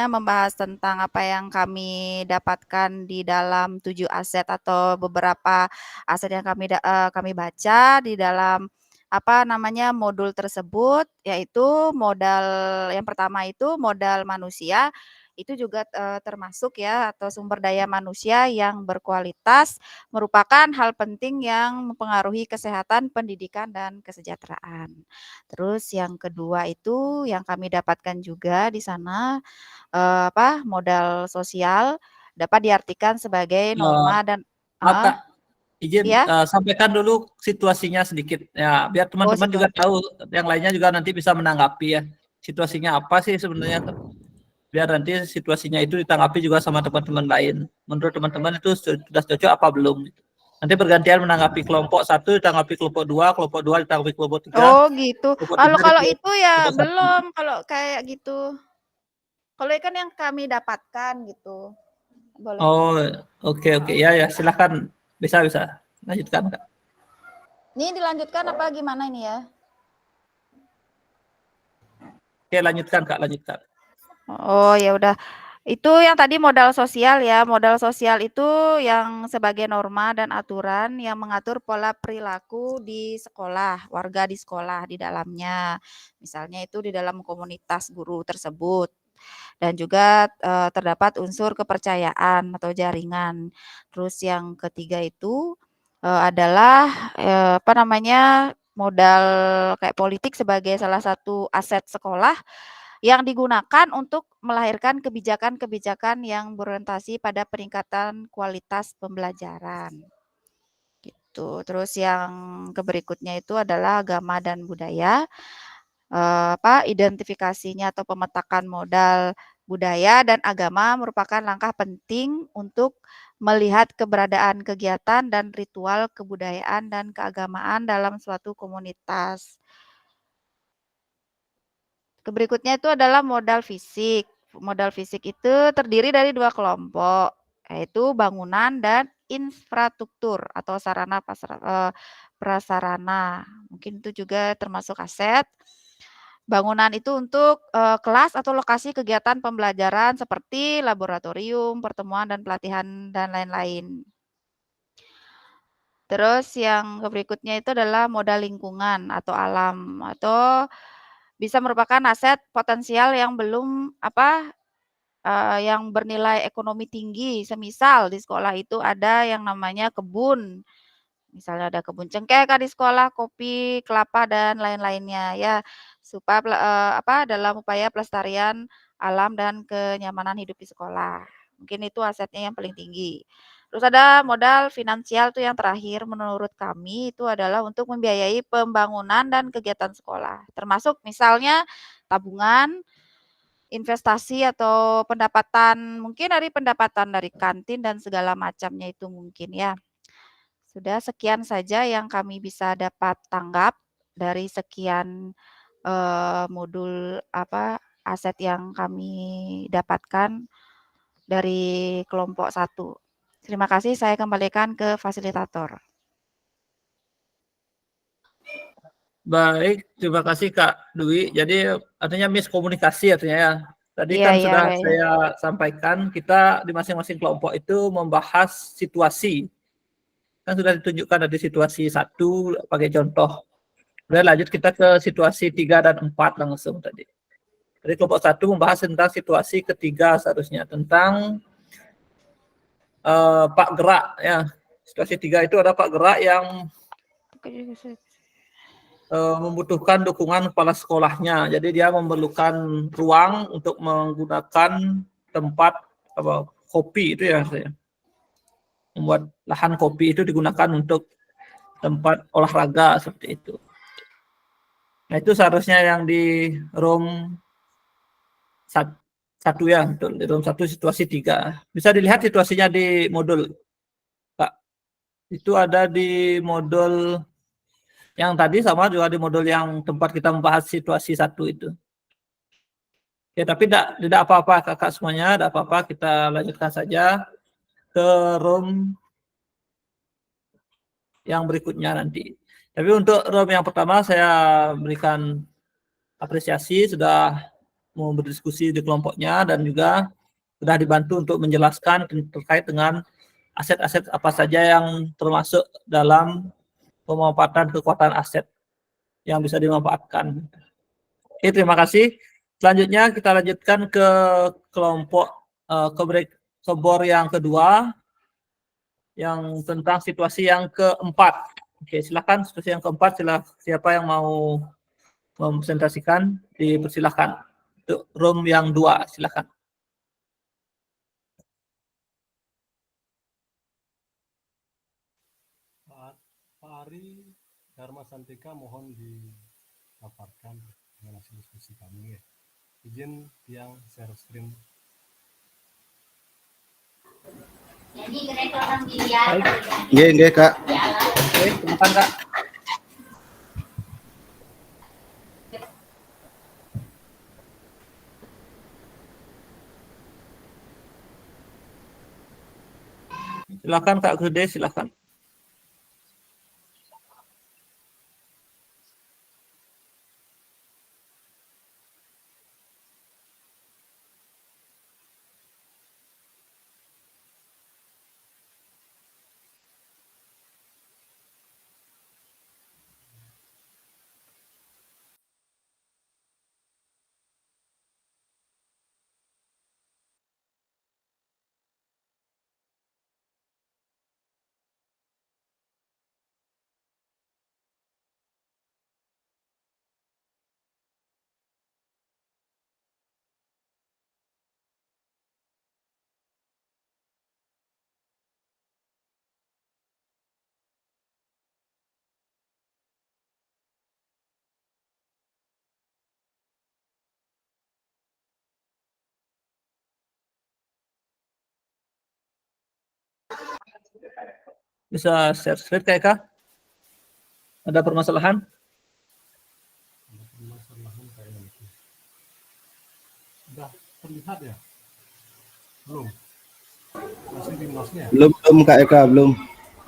membahas tentang apa yang kami dapatkan di dalam 7 aset atau beberapa aset yang kami baca di dalam modul tersebut, yaitu modal yang pertama itu modal manusia, itu juga termasuk ya atau sumber daya manusia yang berkualitas merupakan hal penting yang mempengaruhi kesehatan, pendidikan, dan kesejahteraan. Terus yang kedua itu yang kami dapatkan juga di sana modal sosial dapat diartikan sebagai norma dan Kak, izin ya. sampaikan dulu situasinya sedikit ya, biar teman-teman juga tahu, yang lainnya juga nanti bisa menanggapi ya. Situasinya apa sih sebenarnya? Biar nanti situasinya itu ditanggapi juga sama teman-teman lain. Menurut teman-teman itu sudah cocok apa belum? Nanti bergantian menanggapi kelompok 1, ditanggapi kelompok 2, kelompok 2 ditanggapi kelompok 3. Oh gitu. Kalau itu ya kelompok 1. belum, kalau kayak gitu. Kalau ikan yang kami dapatkan gitu. Boleh. Oh, oke. Ya, silakan. Bisa. Lanjutkan, Kak. Ini dilanjutkan apa gimana ini ya? Oke, lanjutkan, Kak, lanjutkan. Oh, ya udah. Itu yang tadi modal sosial ya. Modal sosial itu yang sebagai norma dan aturan yang mengatur pola perilaku di sekolah, warga di sekolah di dalamnya. Misalnya itu di dalam komunitas guru tersebut. Dan juga terdapat unsur kepercayaan atau jaringan. Terus yang ketiga itu adalah apa namanya, modal kayak politik sebagai salah satu aset sekolah yang digunakan untuk melahirkan kebijakan-kebijakan yang berorientasi pada peningkatan kualitas pembelajaran. Gitu. Terus yang berikutnya itu adalah agama dan budaya. Identifikasinya atau pemetakan modal budaya dan agama merupakan langkah penting untuk melihat keberadaan kegiatan dan ritual kebudayaan dan keagamaan dalam suatu komunitas. Berikutnya itu adalah modal fisik. Modal fisik itu terdiri dari 2 kelompok, yaitu bangunan dan infrastruktur atau sarana prasarana. Mungkin itu juga termasuk aset. Bangunan itu untuk kelas atau lokasi kegiatan pembelajaran seperti laboratorium, pertemuan dan pelatihan dan lain-lain. Terus yang berikutnya itu adalah modal lingkungan atau alam atau bisa merupakan aset potensial yang belum yang bernilai ekonomi tinggi. Semisal di sekolah itu ada yang namanya kebun. Misalnya ada kebun cengkeh di sekolah, kopi, kelapa dan lain-lainnya ya. Supaya dalam upaya pelestarian alam dan kenyamanan hidup di sekolah. Mungkin itu asetnya yang paling tinggi. Terus ada modal finansial tuh yang terakhir menurut kami itu adalah untuk membiayai pembangunan dan kegiatan sekolah. Termasuk misalnya tabungan, investasi atau pendapatan, mungkin dari pendapatan dari kantin dan segala macamnya itu mungkin ya. Sudah sekian saja yang kami bisa dapat tanggap dari sekian modul aset yang kami dapatkan dari kelompok 1. Terima kasih, saya kembalikan ke fasilitator. Baik, terima kasih Kak Dwi. Jadi artinya miskomunikasi artinya ya. Tadi Iya kan iya, sudah baik. saya sampaikan kita di masing-masing kelompok itu membahas situasi. Kan sudah ditunjukkan ada situasi 1 sebagai contoh. Kemudian lanjut kita ke situasi 3 dan 4 langsung tadi. Jadi kelompok 1 membahas tentang situasi ketiga seharusnya tentang Pak Gerak ya. Situasi 3 itu ada Pak Gerak yang membutuhkan dukungan kepala sekolahnya. Jadi dia memerlukan ruang untuk menggunakan tempat kopi itu ya. Membuat lahan kopi itu digunakan untuk tempat olahraga seperti itu. Nah itu seharusnya yang di room 1 ya, betul. Di room 1 situasi 3. Bisa dilihat situasinya di modul, Pak. Itu ada di modul yang tadi sama juga di modul yang tempat kita membahas situasi 1 itu. Oke, tapi tidak apa-apa kakak semuanya, tidak apa-apa, kita lanjutkan saja ke room yang berikutnya nanti. Tapi untuk room yang pertama saya berikan apresiasi sudah mau berdiskusi di kelompoknya dan juga sudah dibantu untuk menjelaskan terkait dengan aset-aset apa saja yang termasuk dalam pemanfaatan kekuatan aset yang bisa dimanfaatkan. Oke, terima kasih. Selanjutnya kita lanjutkan ke kelompok kebor yang kedua yang tentang situasi yang keempat. Oke, silakan situasi yang keempat, siapa yang mau mempresentasikan dipersilakan. Untuk room yang 2, silakan. Pak Ari Dharma Santika mohon dipaparkan dengan hasil diskusi kami ya. Izin yang share screen. Baik. Nggih, Kak. Oke, silakan Kak. Silakan Kak Gede, silakan. Bisa share screen Kak Eka? Ada permasalahan? Ada permasalahan kayaknya itu. Sudah terlihat ya? Belum? Masih di mouse-nya? Belum Kak Eka, belum.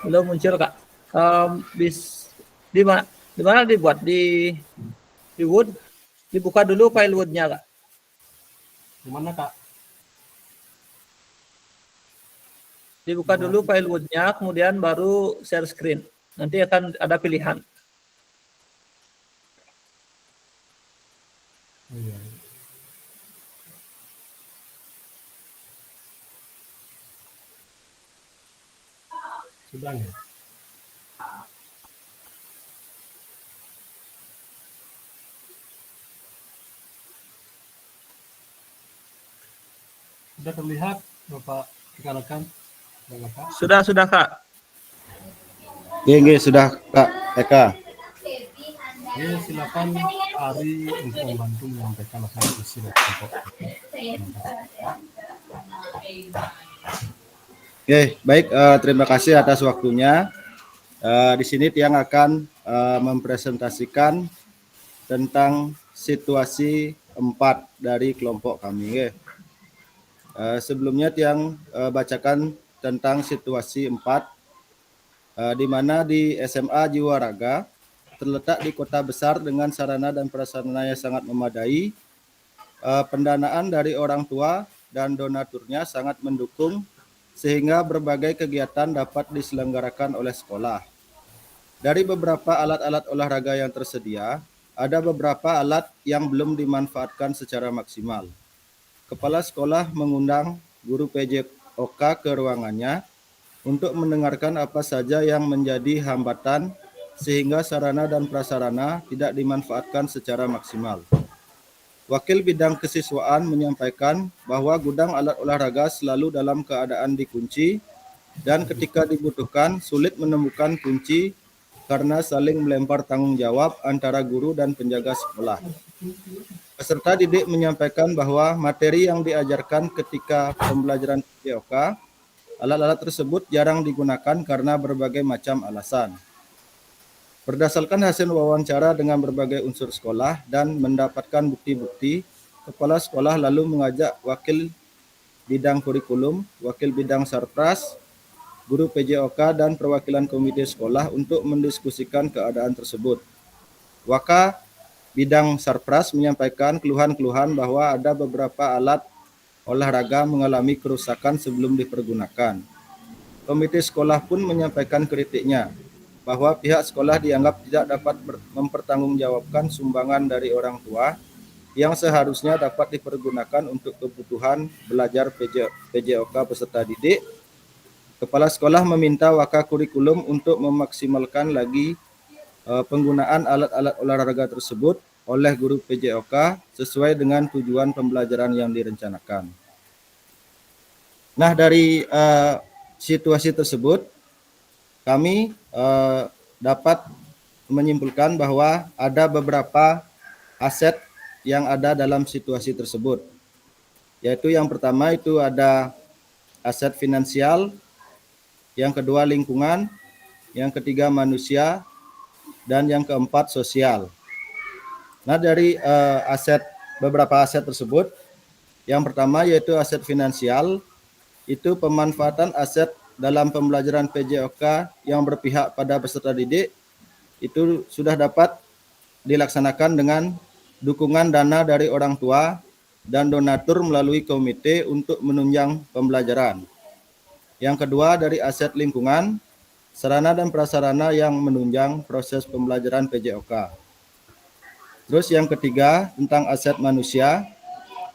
Belum muncul Kak. Di mana dibuat? Di Word? Dibuka dulu file Word-nya Kak. Di mana Kak? Dibuka dulu file Word-nya, kemudian baru share screen. Nanti akan ada pilihan. Oh, iya. Sudah ya? Sudah terlihat Bapak rekan-rekan? Sudah Kak. Sudah Kak Eka. Oke, silakan Ari untuk membantu menyampaikan hasil isi dari kelompok. Oke, baik. Terima kasih atas waktunya. Di sini Tiang akan mempresentasikan tentang situasi 4 dari kelompok kami. Sebelumnya Tiang bacakan tentang situasi 4, di mana di SMA Jiwa Raga terletak di kota besar dengan sarana dan prasarana yang sangat memadai. Pendanaan dari orang tua dan donaturnya sangat mendukung sehingga berbagai kegiatan dapat diselenggarakan oleh sekolah. Dari beberapa alat-alat olahraga yang tersedia, ada beberapa alat yang belum dimanfaatkan secara maksimal. Kepala sekolah mengundang guru PJOK ke ruangannya untuk mendengarkan apa saja yang menjadi hambatan sehingga sarana dan prasarana tidak dimanfaatkan secara maksimal. Wakil Bidang Kesiswaan menyampaikan bahwa gudang alat olahraga selalu dalam keadaan dikunci dan ketika dibutuhkan sulit menemukan kunci karena saling melempar tanggung jawab antara guru dan penjaga sekolah. Peserta didik menyampaikan bahwa materi yang diajarkan ketika pembelajaran PJOK, alat-alat tersebut jarang digunakan karena berbagai macam alasan. Berdasarkan hasil wawancara dengan berbagai unsur sekolah dan mendapatkan bukti-bukti, kepala sekolah lalu mengajak wakil bidang kurikulum, wakil bidang sarpras, guru PJOK, dan perwakilan komite sekolah untuk mendiskusikan keadaan tersebut. Waka bidang sarpras menyampaikan keluhan-keluhan bahwa ada beberapa alat olahraga mengalami kerusakan sebelum dipergunakan. Komite sekolah pun menyampaikan kritiknya bahwa pihak sekolah dianggap tidak dapat mempertanggungjawabkan sumbangan dari orang tua yang seharusnya dapat dipergunakan untuk kebutuhan belajar PJOK peserta didik. Kepala sekolah meminta waka kurikulum untuk memaksimalkan lagi penggunaan alat-alat olahraga tersebut oleh guru PJOK sesuai dengan tujuan pembelajaran yang direncanakan. Nah, dari situasi tersebut, kami dapat menyimpulkan bahwa ada beberapa aset yang ada dalam situasi tersebut. Yaitu yang pertama itu ada aset finansial, yang kedua lingkungan, yang ketiga manusia, dan yang keempat sosial. Nah, dari beberapa aset tersebut, yang pertama yaitu aset finansial, itu pemanfaatan aset dalam pembelajaran PJOK yang berpihak pada peserta didik itu sudah dapat dilaksanakan dengan dukungan dana dari orang tua dan donatur melalui komite untuk menunjang pembelajaran. Yang kedua dari aset lingkungan, sarana dan prasarana yang menunjang proses pembelajaran PJOK. Terus yang ketiga tentang aset manusia,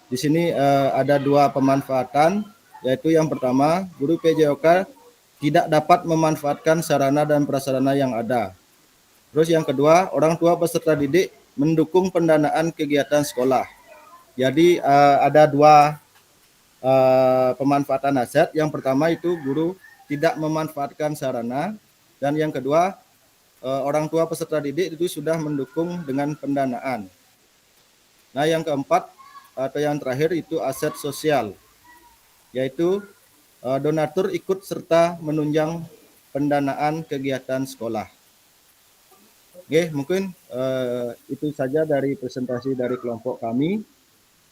di sini ada dua pemanfaatan, yaitu yang pertama guru PJOK tidak dapat memanfaatkan sarana dan prasarana yang ada. Terus yang kedua, orang tua peserta didik mendukung pendanaan kegiatan sekolah. Jadi ada dua pemanfaatan aset. Yang pertama itu guru tidak memanfaatkan sarana, dan yang kedua orang tua peserta didik itu sudah mendukung dengan pendanaan. Nah, yang keempat atau yang terakhir itu aset sosial, yaitu donatur ikut serta menunjang pendanaan kegiatan sekolah. Oke, mungkin itu saja dari presentasi dari kelompok kami.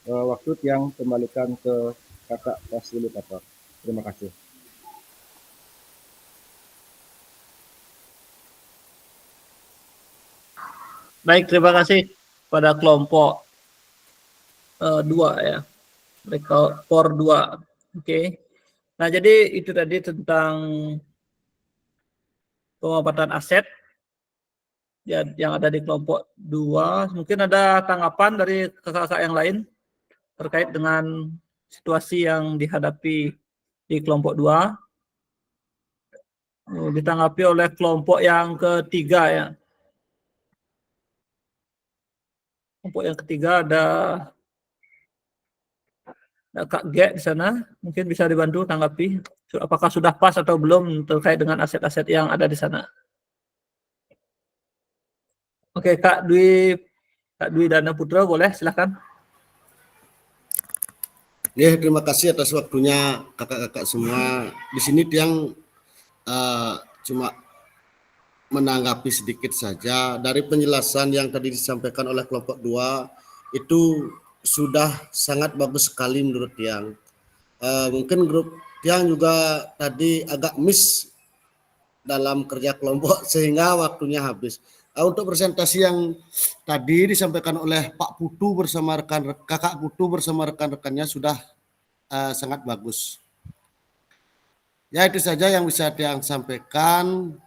Waktu yang kembalikan ke kakak fasilitator. Terima kasih. Baik, terima kasih pada kelompok 2 ya. Mereka POR 2. Oke. Nah, jadi itu tadi tentang pemanfaatan aset ya, yang ada di kelompok 2. Mungkin ada tanggapan dari kakak-kakak yang lain terkait dengan situasi yang dihadapi di kelompok 2. Ditanggapi oleh kelompok yang ketiga ya. Kelompok yang ketiga ada Kak G di sana, mungkin bisa dibantu tanggapi apakah sudah pas atau belum terkait dengan aset-aset yang ada di sana. Oke, Kak Dwi Dana Putra, boleh silakan. Ya, terima kasih atas waktunya kakak-kakak semua. Di sini Tiang cuma menanggapi sedikit saja dari penjelasan yang tadi disampaikan oleh kelompok 2 itu sudah sangat bagus sekali menurut Tiang. Mungkin grup Tiang juga tadi agak miss dalam kerja kelompok sehingga waktunya habis. Untuk presentasi yang tadi disampaikan oleh Pak Putu bersama kakak Putu bersama rekan-rekannya sudah sangat bagus. Ya, itu saja yang bisa Tiang sampaikan.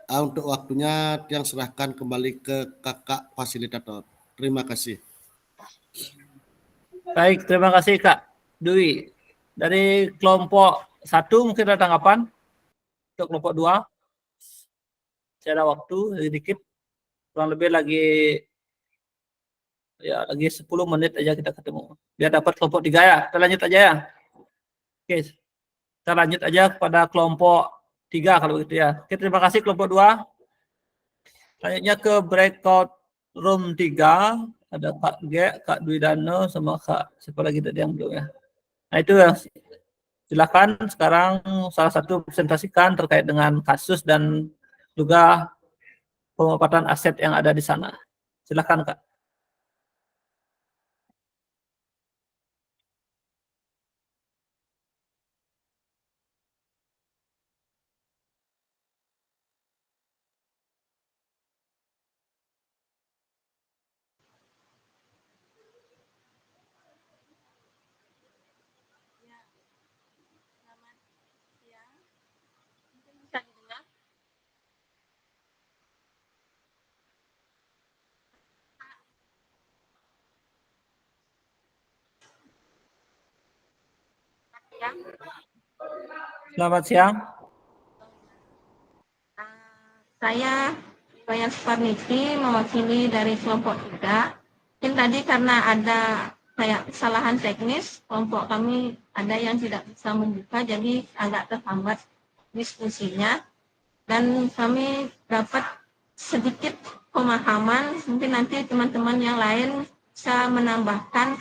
Untuk waktunya Tiang serahkan kembali ke kakak fasilitator. Terima kasih. Baik, terima kasih Kak Dwi. Dari kelompok 1 mungkin ada tanggapan untuk kelompok 2. Saya ada waktu sedikit, kurang lebih lagi 10 menit aja kita ketemu. Biar dapat kelompok 3 ya. Kita lanjut aja ya. Oke, kita lanjut aja kepada kelompok 3 kalau begitu ya. Oke, terima kasih kelompok 2. Selanjutnya ke breakout room 3. Ada Kak G, Kak Dwi Dano, sama Kak siapa lagi tadi yang belum ya. Nah itu ya, silakan sekarang salah satu presentasikan terkait dengan kasus dan juga pemanfaatan aset yang ada di sana. Silakan Kak. Selamat siang. Saya Wayan Suparniti mewakili dari kelompok 3. Mungkin tadi karena ada kayak kesalahan teknis, kelompok kami ada yang tidak bisa membuka, jadi agak terhambat diskusinya. Dan kami dapat sedikit pemahaman, mungkin nanti teman-teman yang lain bisa menambahkan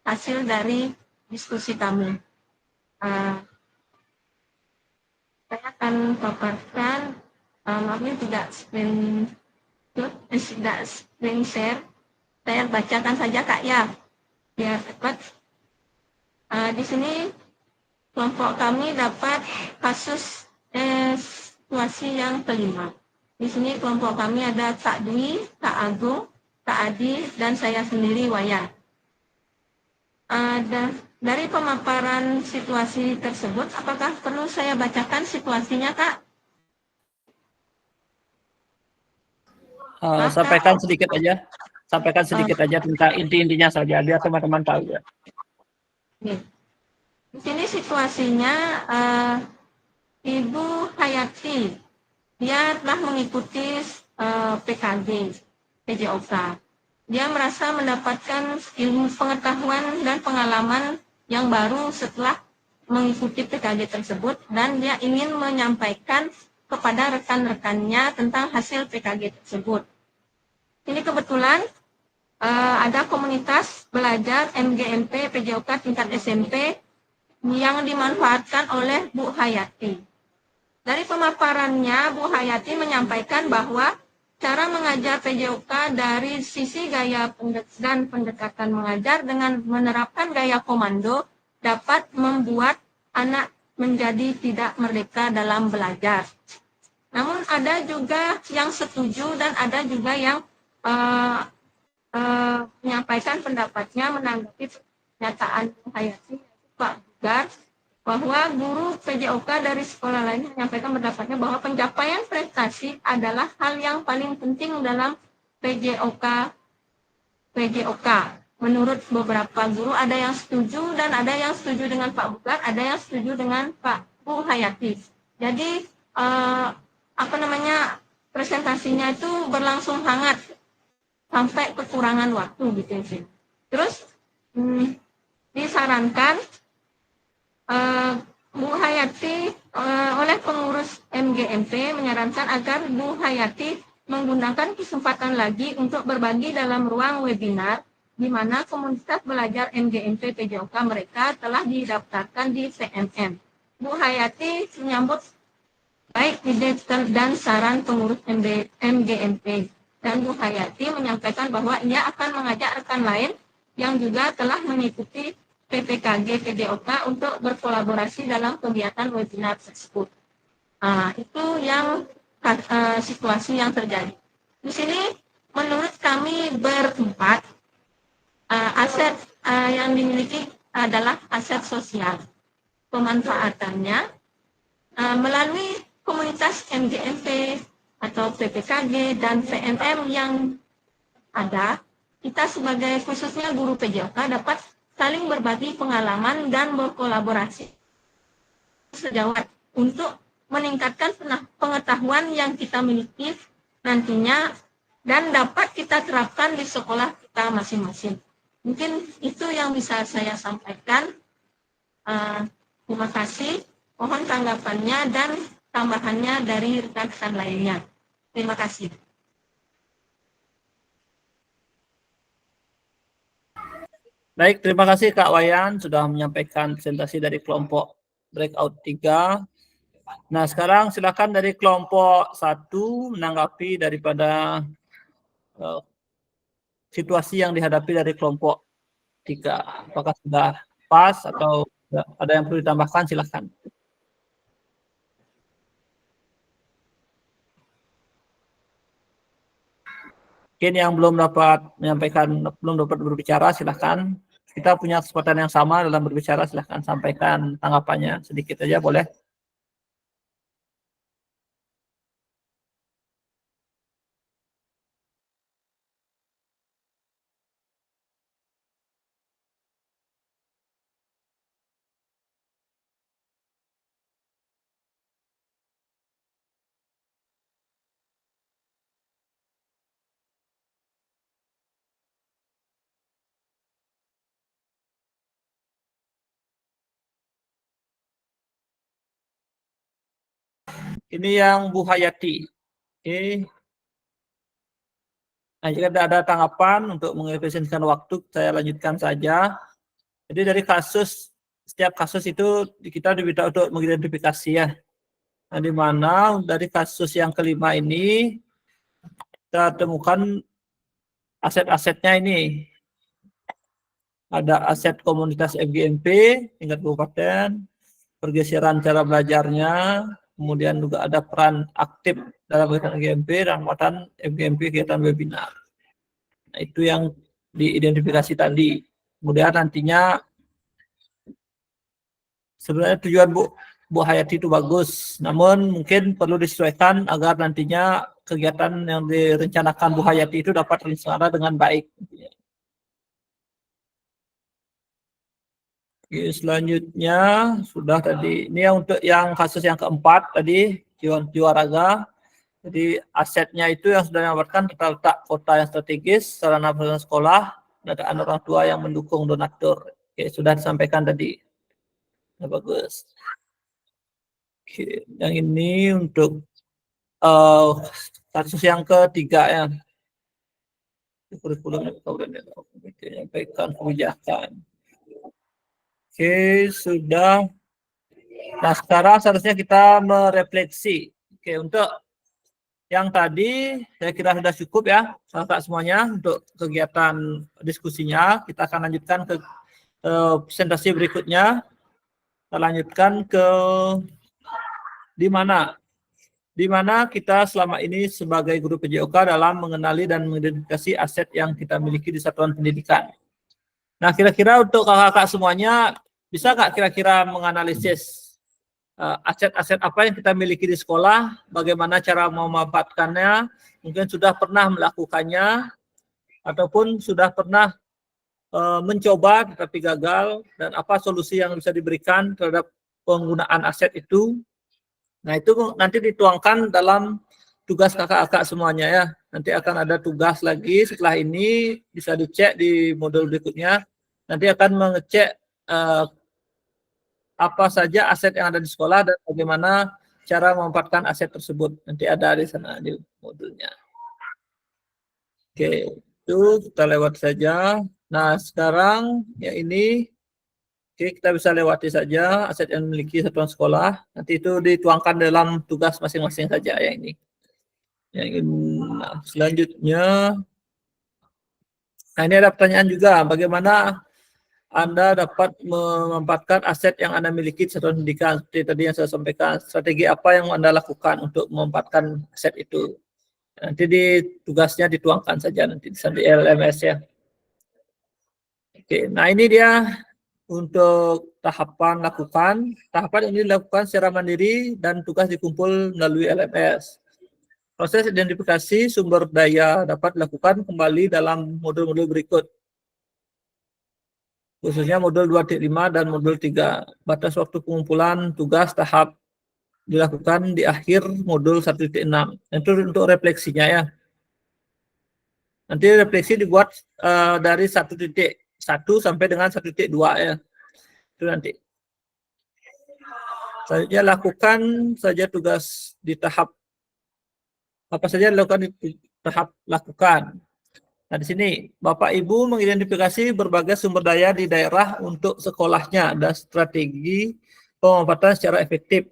hasil dari diskusi kami. Saya akan paparkan, maafnya tidak screen share. Saya bacakan saja Kak ya, biar cepat. Di sini kelompok kami dapat kasus situasi yang kelima. Di sini kelompok kami ada Kak Dwi, Kak Agung, Kak Adi, dan saya sendiri Wayan. Dari pemaparan situasi tersebut, apakah perlu saya bacakan situasinya, Kak? Sampaikan sedikit aja. Sampaikan sedikit aja tentang inti-intinya saja, biar teman-teman tahu ya. Di sini situasinya Ibu Hayati, dia telah mengikuti PKG, PJOK. Dia merasa mendapatkan ilmu pengetahuan dan pengalaman yang baru setelah mengikuti PKG tersebut, dan dia ingin menyampaikan kepada rekan-rekannya tentang hasil PKG tersebut. Ini kebetulan ada komunitas belajar MGMP PJOK tingkat SMP yang dimanfaatkan oleh Bu Hayati. Dari pemaparannya, Bu Hayati menyampaikan bahwa cara mengajar PJOK dari sisi gaya dan pendekatan mengajar dengan menerapkan gaya komando dapat membuat anak menjadi tidak merdeka dalam belajar. Namun ada juga yang setuju dan ada juga yang menyampaikan pendapatnya menanggapi pernyataan Bu Hayati, Pak Bugar, bahwa guru PJOK dari sekolah lain menyampaikan pendapatnya bahwa pencapaian prestasi adalah hal yang paling penting dalam PJOK. Menurut beberapa guru ada yang setuju dan ada yang setuju dengan Pak Bugar, ada yang setuju dengan Pak Bu Hayati. Jadi presentasinya itu berlangsung hangat sampai kekurangan waktu gitu sih. Terus disarankan Bu Hayati oleh pengurus MGMP menyarankan agar Bu Hayati menggunakan kesempatan lagi untuk berbagi dalam ruang webinar di mana komunitas belajar MGMP PJOK mereka telah didaftarkan di CMM. Bu Hayati menyambut baik ide dan saran pengurus MGMP. Dan Bu Hayati menyampaikan bahwa ia akan mengajak rekan lain yang juga telah mengikuti PPKG PJOK untuk berkolaborasi dalam kegiatan webinar tersebut. Itu yang situasi yang terjadi. Di sini menurut kami berempat, aset yang dimiliki adalah aset sosial. Pemanfaatannya melalui komunitas MGMP atau PPKG dan VMM yang ada, kita sebagai khususnya guru PJOK dapat saling berbagi pengalaman dan berkolaborasi sejawat untuk meningkatkan pengetahuan yang kita miliki nantinya dan dapat kita terapkan di sekolah kita masing-masing. Mungkin itu yang bisa saya sampaikan. Terima kasih. Mohon tanggapannya dan tambahannya dari rekan-rekan lainnya. Terima kasih. Baik, terima kasih Kak Wayan sudah menyampaikan presentasi dari kelompok breakout 3. Nah, sekarang silakan dari kelompok 1 menanggapi daripada situasi yang dihadapi dari kelompok 3. Apakah sudah pas atau ada yang perlu ditambahkan, silakan. Mungkin yang belum dapat berbicara, silahkan. Kita punya kesempatan yang sama dalam berbicara, silahkan sampaikan tanggapannya sedikit aja, boleh. Ini yang Bu Hayati. Oke. Nah, jika ada tanggapan untuk mengefisienkan waktu, saya lanjutkan saja. Jadi dari setiap kasus itu kita diminta untuk mengidentifikasi ya. Nah, di mana dari kasus yang kelima ini kita temukan aset-asetnya ini. Ada aset komunitas MGMP tingkat kabupaten, pergeseran cara belajarnya, kemudian juga ada peran aktif dalam kegiatan MGMP dan muatan MGMP kegiatan webinar. Nah, itu yang diidentifikasi tadi. Kemudian nantinya sebenarnya tujuan Bu Hayati itu bagus, namun mungkin perlu disesuaikan agar nantinya kegiatan yang direncanakan Bu Hayati itu dapat terlaksana dengan baik. Oke, selanjutnya sudah tadi. Ini yang untuk yang kasus yang keempat tadi, Jiwaraga. Jadi asetnya itu yang sudah didapatkan terletak kota yang strategis, sarana prasarana sekolah, dan orang tua yang mendukung donatur. Oke, sudah disampaikan tadi. Nah, bagus. Oke, yang ini untuk kasus yang ketiga ya. Kurikulum menyampaikan kebijakan. Oke, sudah Nah, sekarang seharusnya kita merefleksi. Oke, untuk yang tadi saya kira sudah cukup ya, kakak semuanya untuk kegiatan diskusinya. Kita akan lanjutkan ke presentasi berikutnya. Kita lanjutkan ke di mana kita selama ini sebagai guru PJOK dalam mengenali dan mengidentifikasi aset yang kita miliki di satuan pendidikan. Nah, kira-kira untuk kakak-kakak semuanya, bisa nggak kira-kira menganalisis aset-aset apa yang kita miliki di sekolah, bagaimana cara memanfaatkannya, mungkin sudah pernah melakukannya, ataupun sudah pernah mencoba tetapi gagal, dan apa solusi yang bisa diberikan terhadap penggunaan aset itu. Nah, itu nanti dituangkan dalam tugas kakak-kakak semuanya ya. Nanti akan ada tugas lagi setelah ini, bisa dicek di modul berikutnya. Nanti akan mengecek apa saja aset yang ada di sekolah dan bagaimana cara memanfaatkan aset tersebut. Nanti ada di sana di modulnya. Oke, itu kita lewat saja. Nah, sekarang ya ini oke, kita bisa lewati saja aset yang memiliki satuan sekolah. Nanti itu dituangkan dalam tugas masing-masing saja ya ini. Nah, selanjutnya, nah ini ada pertanyaan juga, bagaimana Anda dapat memanfaatkan aset yang Anda miliki di satuan pendidikan? Seperti tadi yang saya sampaikan, strategi apa yang Anda lakukan untuk memanfaatkan aset itu? Nanti di tugasnya dituangkan saja nanti di LMS ya. Oke, nah ini dia untuk tahapan lakukan. Tahapan ini dilakukan secara mandiri dan tugas dikumpul melalui LMS. Proses identifikasi sumber daya dapat dilakukan kembali dalam modul-modul berikut. Khususnya modul 2.5 dan modul 3. Batas waktu pengumpulan tugas tahap dilakukan di akhir modul 1.6. Itu untuk refleksinya ya. Nanti refleksi dibuat dari 1.1 sampai dengan 1.2 ya. Itu nanti. Selanjutnya lakukan saja tugas di tahap apa saja dilakukan di tahap lakukan. Nah, di sini Bapak Ibu mengidentifikasi berbagai sumber daya di daerah untuk sekolahnya dan strategi pemanfaatan secara efektif.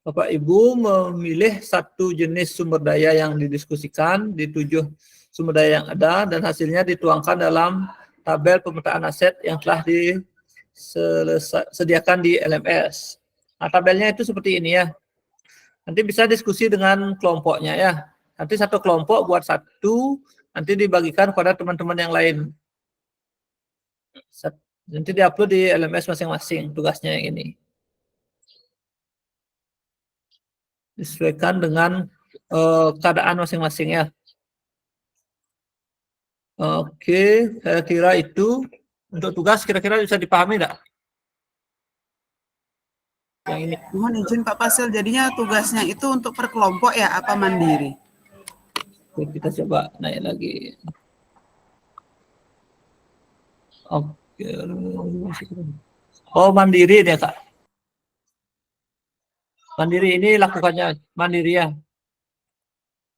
Bapak Ibu memilih satu jenis sumber daya yang didiskusikan di 7 sumber daya yang ada dan hasilnya dituangkan dalam tabel pemetaan aset yang telah disediakan di LMS. Nah, tabelnya itu seperti ini ya. Nanti bisa diskusi dengan kelompoknya ya. Nanti satu kelompok buat satu, nanti dibagikan kepada teman-teman yang lain. Nanti diupload di LMS masing-masing tugasnya yang ini. Disesuaikan dengan keadaan masing-masing ya. Oke, saya kira itu untuk tugas kira-kira bisa dipahami enggak? Yang ini. Mohon izin Pak Fasil, jadinya tugasnya itu untuk per kelompok ya, apa mandiri? Oke, kita coba naik lagi. Oke. Oh, mandiri ya Kak. Mandiri ini lakukannya mandiri ya.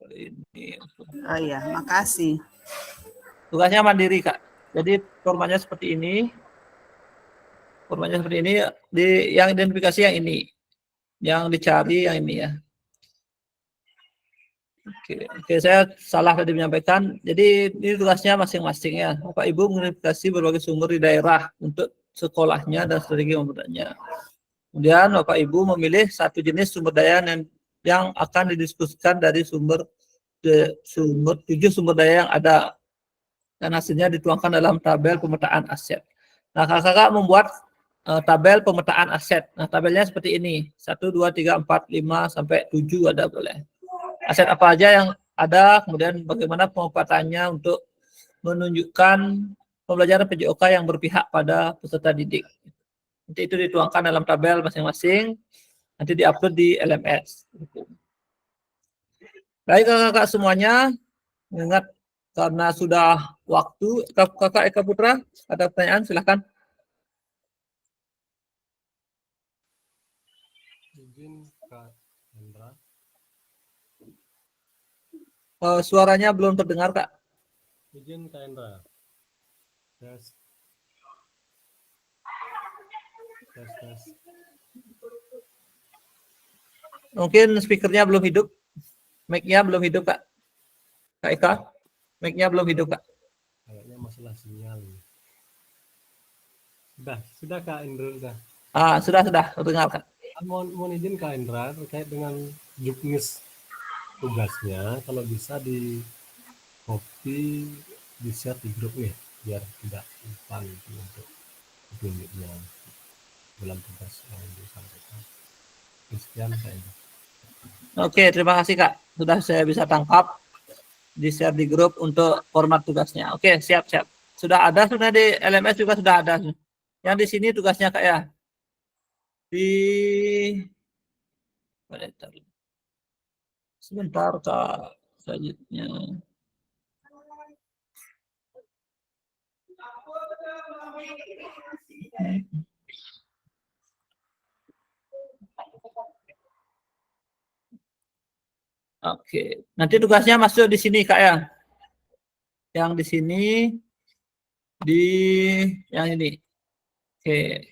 Ini. Oh iya, makasih. Tugasnya mandiri Kak. Jadi formatnya seperti ini. Formatnya seperti ini. Yang identifikasi yang ini. Yang dicari yang ini ya. Oke, saya salah tadi menyampaikan. Jadi ini tugasnya masing-masing ya. Bapak Ibu mengidentifikasi berbagai sumber di daerah untuk sekolahnya dan strategi memperolehnya. Kemudian Bapak Ibu memilih satu jenis sumber daya yang akan didiskusikan dari 7 sumber daya yang ada. Dan hasilnya dituangkan dalam tabel pemetaan aset. Nah, kakak-kakak membuat tabel pemetaan aset. Nah, tabelnya seperti ini. 1, 2, 3, 4, 5, sampai 7 ada boleh. Aset apa aja yang ada, kemudian bagaimana pemanfaatannya untuk menunjukkan pembelajaran PJOK yang berpihak pada peserta didik. Nanti itu dituangkan dalam tabel masing-masing, nanti diupload di LMS. Baik kakak-kakak semuanya, ingat karena sudah waktu, kakak Eka Putra, ada pertanyaan silahkan. Izin Kak Hendra. Suaranya belum terdengar Kak. Izin Kak Hendra. Tes. Mungkin speakernya belum hidup. Mic-nya belum hidup, Kak. Kak Eka, mic-nya belum hidup, Kak. Kayaknya masalah sinyal ini. Sudah Kak Indra, sudah. Sudah, terdengar, Kak. Mohon izin Kak Indra terkait dengan juknis tugasnya, kalau bisa di copy, di share di grup nih, biar tidak lupa gitu untuk tunjuknya dalam tugas yang disampaikan. Sekian Kak Indra. Oke, terima kasih, Kak. Sudah saya bisa tangkap, di-share di grup untuk format tugasnya. Oke, siap. Sudah ada, sudah di LMS juga sudah ada. Yang di sini tugasnya, Kak, ya. Sebentar, Kak. Selanjutnya. Oke, nanti tugasnya masuk di sini, Kak, ya. Yang di sini, di yang ini. Oke.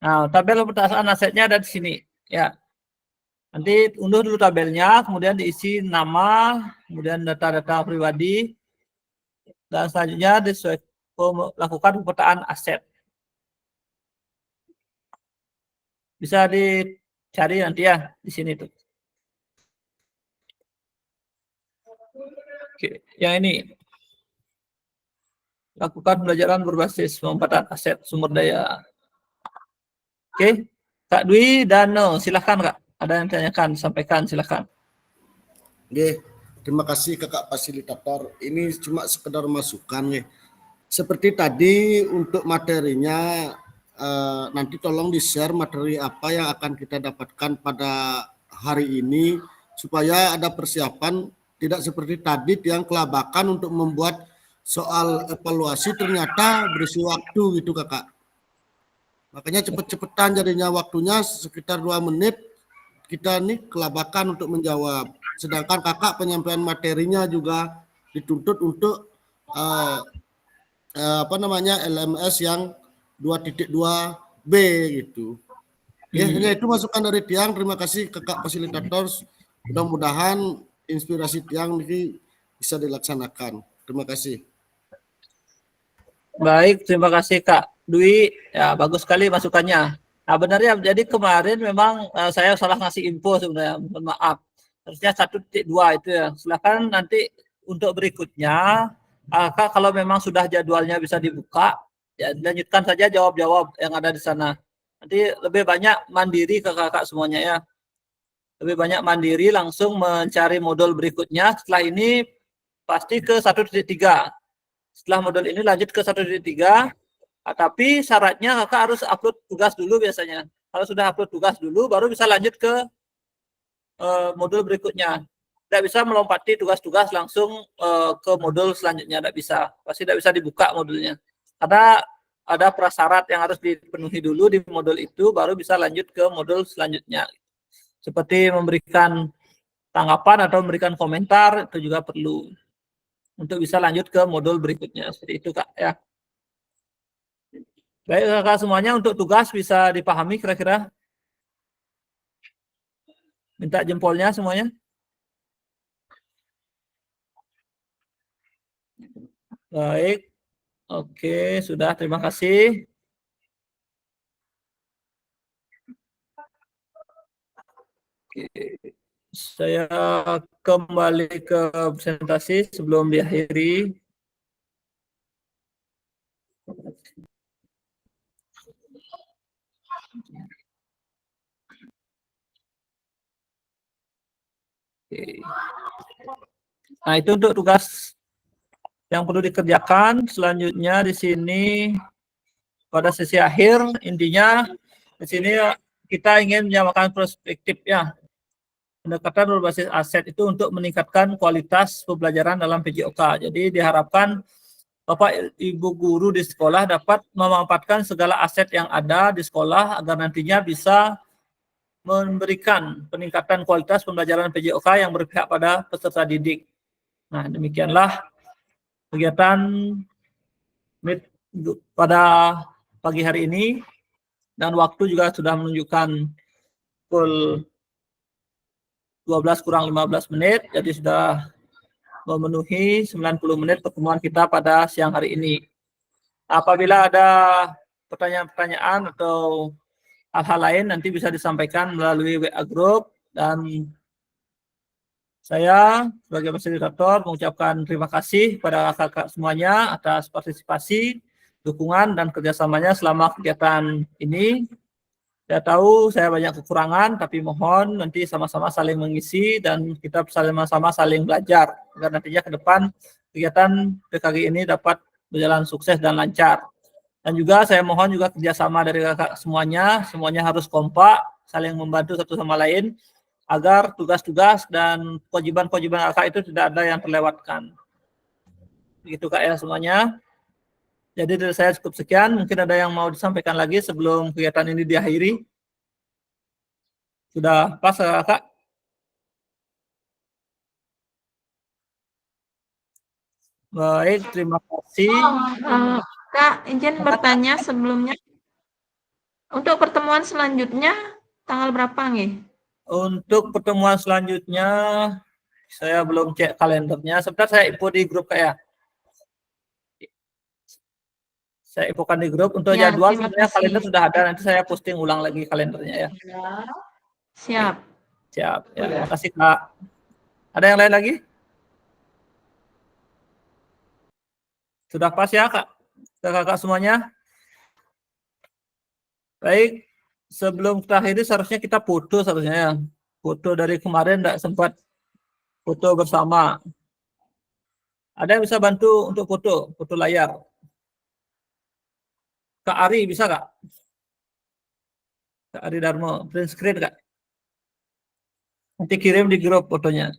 Nah, tabel pemetasan asetnya ada di sini, ya. Nanti unduh dulu tabelnya, kemudian diisi nama, kemudian data-data pribadi, dan selanjutnya lakukan pemetaan aset. Bisa dicari nanti ya di sini tuh. Oke, yang ini. Lakukan pembelajaran berbasis pemetaan aset sumber daya. Oke, Kak Dwi dan silahkan, Kak. Ada yang tanyakan, sampaikan, silahkan. Oke, terima kasih Kakak fasilitator. Ini cuma sekedar masukan ya. Seperti tadi untuk materinya nanti tolong di-share materi apa yang akan kita dapatkan pada hari ini supaya ada persiapan, tidak seperti tadi yang kelabakan untuk membuat soal evaluasi ternyata berisi waktu gitu Kakak. Makanya cepet-cepetan jadinya waktunya sekitar 2 menit kita nih kelabakan untuk menjawab. Sedangkan Kakak penyampaian materinya juga dituntut untuk LMS yang 2.2b gitu. Ya, hanya itu masukan dari Tiang. Terima kasih Kakak fasilitator. Mudah-mudahan inspirasi Tiang ini bisa dilaksanakan. Terima kasih. Baik, terima kasih Kak Dwi. Ya, bagus sekali masukannya. Nah, benarnya jadi kemarin memang saya salah ngasih info sebenarnya. Mohon maaf. Harusnya 1.2 itu ya. Silakan nanti untuk berikutnya, Kak, kalau memang sudah jadwalnya bisa dibuka, ya lanjutkan saja jawab-jawab yang ada di sana. Nanti lebih banyak mandiri ke kakak semuanya ya. Lebih banyak mandiri langsung mencari modul berikutnya. Setelah ini pasti ke 1.3. Setelah modul ini lanjut ke 1.3. Tapi syaratnya kakak harus upload tugas dulu biasanya. Kalau sudah upload tugas dulu, baru bisa lanjut ke modul berikutnya. Tidak bisa melompati tugas-tugas langsung ke modul selanjutnya. Tidak bisa. Pasti tidak bisa dibuka modulnya. Karena ada prasyarat yang harus dipenuhi dulu di modul itu, baru bisa lanjut ke modul selanjutnya. Seperti memberikan tanggapan atau memberikan komentar, itu juga perlu. Untuk bisa lanjut ke modul berikutnya. Seperti itu, Kak. Ya. Baik, Kakak semuanya, untuk tugas bisa dipahami kira-kira? Minta jempolnya semuanya. Baik. Oke, sudah. Terima kasih. Oke. Saya kembali ke presentasi sebelum diakhiri. Oke. Nah, itu untuk tugas yang perlu dikerjakan. Selanjutnya di sini pada sesi akhir, intinya di sini kita ingin menyamakan perspektif ya. Pendekatan berbasis aset itu untuk meningkatkan kualitas pembelajaran dalam PJOK. Jadi diharapkan Bapak Ibu guru di sekolah dapat memanfaatkan segala aset yang ada di sekolah agar nantinya bisa memberikan peningkatan kualitas pembelajaran PJOK yang berpihak pada peserta didik. Nah, demikianlah kegiatan Meet pada pagi hari ini, dan waktu juga sudah menunjukkan pukul 12 kurang 15 menit, jadi sudah memenuhi 90 menit pertemuan kita pada siang hari ini. Apabila ada pertanyaan-pertanyaan atau hal-hal lain nanti bisa disampaikan melalui WA Group, dan saya sebagai fasilitator mengucapkan terima kasih kepada kakak semuanya atas partisipasi, dukungan, dan kerjasamanya selama kegiatan ini. Saya tahu saya banyak kekurangan, tapi mohon nanti sama-sama saling mengisi dan kita sama-sama saling belajar agar nantinya ke depan kegiatan PKG ini dapat berjalan sukses dan lancar. Dan juga saya mohon juga kerjasama dari kakak semuanya harus kompak, saling membantu satu sama lain agar tugas-tugas dan kewajiban-kewajiban kakak itu tidak ada yang terlewatkan. Begitu kak ya semuanya. Jadi dari saya cukup sekian, mungkin ada yang mau disampaikan lagi sebelum kegiatan ini diakhiri. Sudah pas Kak? Baik, terima kasih. Kak, izin bertanya sebelumnya. Untuk pertemuan selanjutnya, tanggal berapa nih? Untuk pertemuan selanjutnya, saya belum cek kalendernya. Sebentar saya info di grup Kak ya. Saya infokan di grup untuk Ya, jadwal terima sebenarnya kasih. kalender sudah ada, nanti saya posting ulang lagi kalendernya ya. Siap. Siap. Ya, terima kasih Kak. Ada yang lain lagi? Sudah pas ya Kak? Kakak semuanya? Baik, sebelum kita akhiri seharusnya kita foto seharusnya ya. Foto dari kemarin tidak sempat foto bersama. Ada yang bisa bantu untuk foto layar? Kak Ari bisa Kak? Kak Ari Darmo, print screen Kak? Nanti kirim di grup fotonya.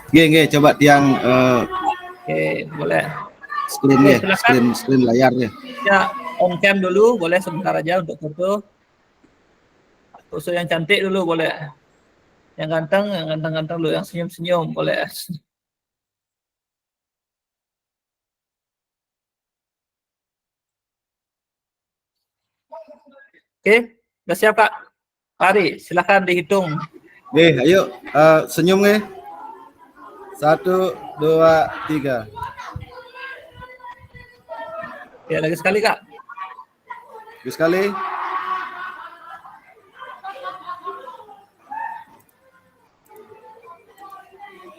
Oke, coba tiang Oke, boleh. screen-nya, Oke, silakan. screen layarnya. Ya, on cam dulu, boleh sebentar aja untuk foto. Foto yang cantik dulu boleh. Yang ganteng dulu, yang senyum-senyum boleh. Oke, udah siap Kak? Ari, silakan dihitung. Oke, ayo senyum nih. 1, 2, 3. Ya, lagi sekali Kak. Lagi sekali.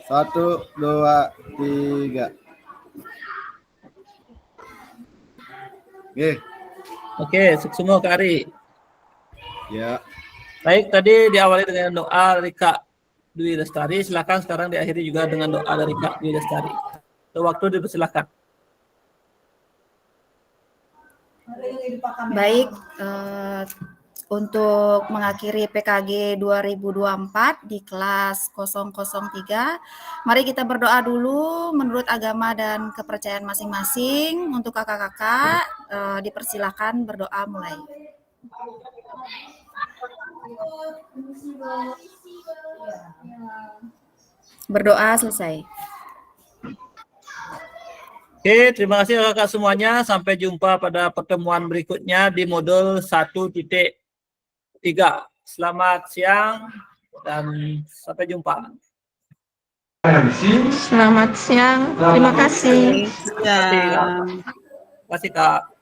Satu, 2, 3. Oke. Oke, semua Kak Ari. Ya. Baik, tadi diawali dengan doa dari Kak Dwi Lestari. Silakan sekarang diakhiri juga dengan doa dari Kak Dwi Lestari. Waktu dipersilakan. Baik, untuk mengakhiri PKG 2024 di kelas 003, mari kita berdoa dulu menurut agama dan kepercayaan masing-masing. Untuk kakak-kakak, dipersilakan berdoa mulai. Berdoa selesai. Oke, terima kasih kakak semuanya. Sampai jumpa pada pertemuan berikutnya di modul 1.3. Selamat siang dan sampai jumpa. Selamat siang. Terima kasih. Terima kasih Kak.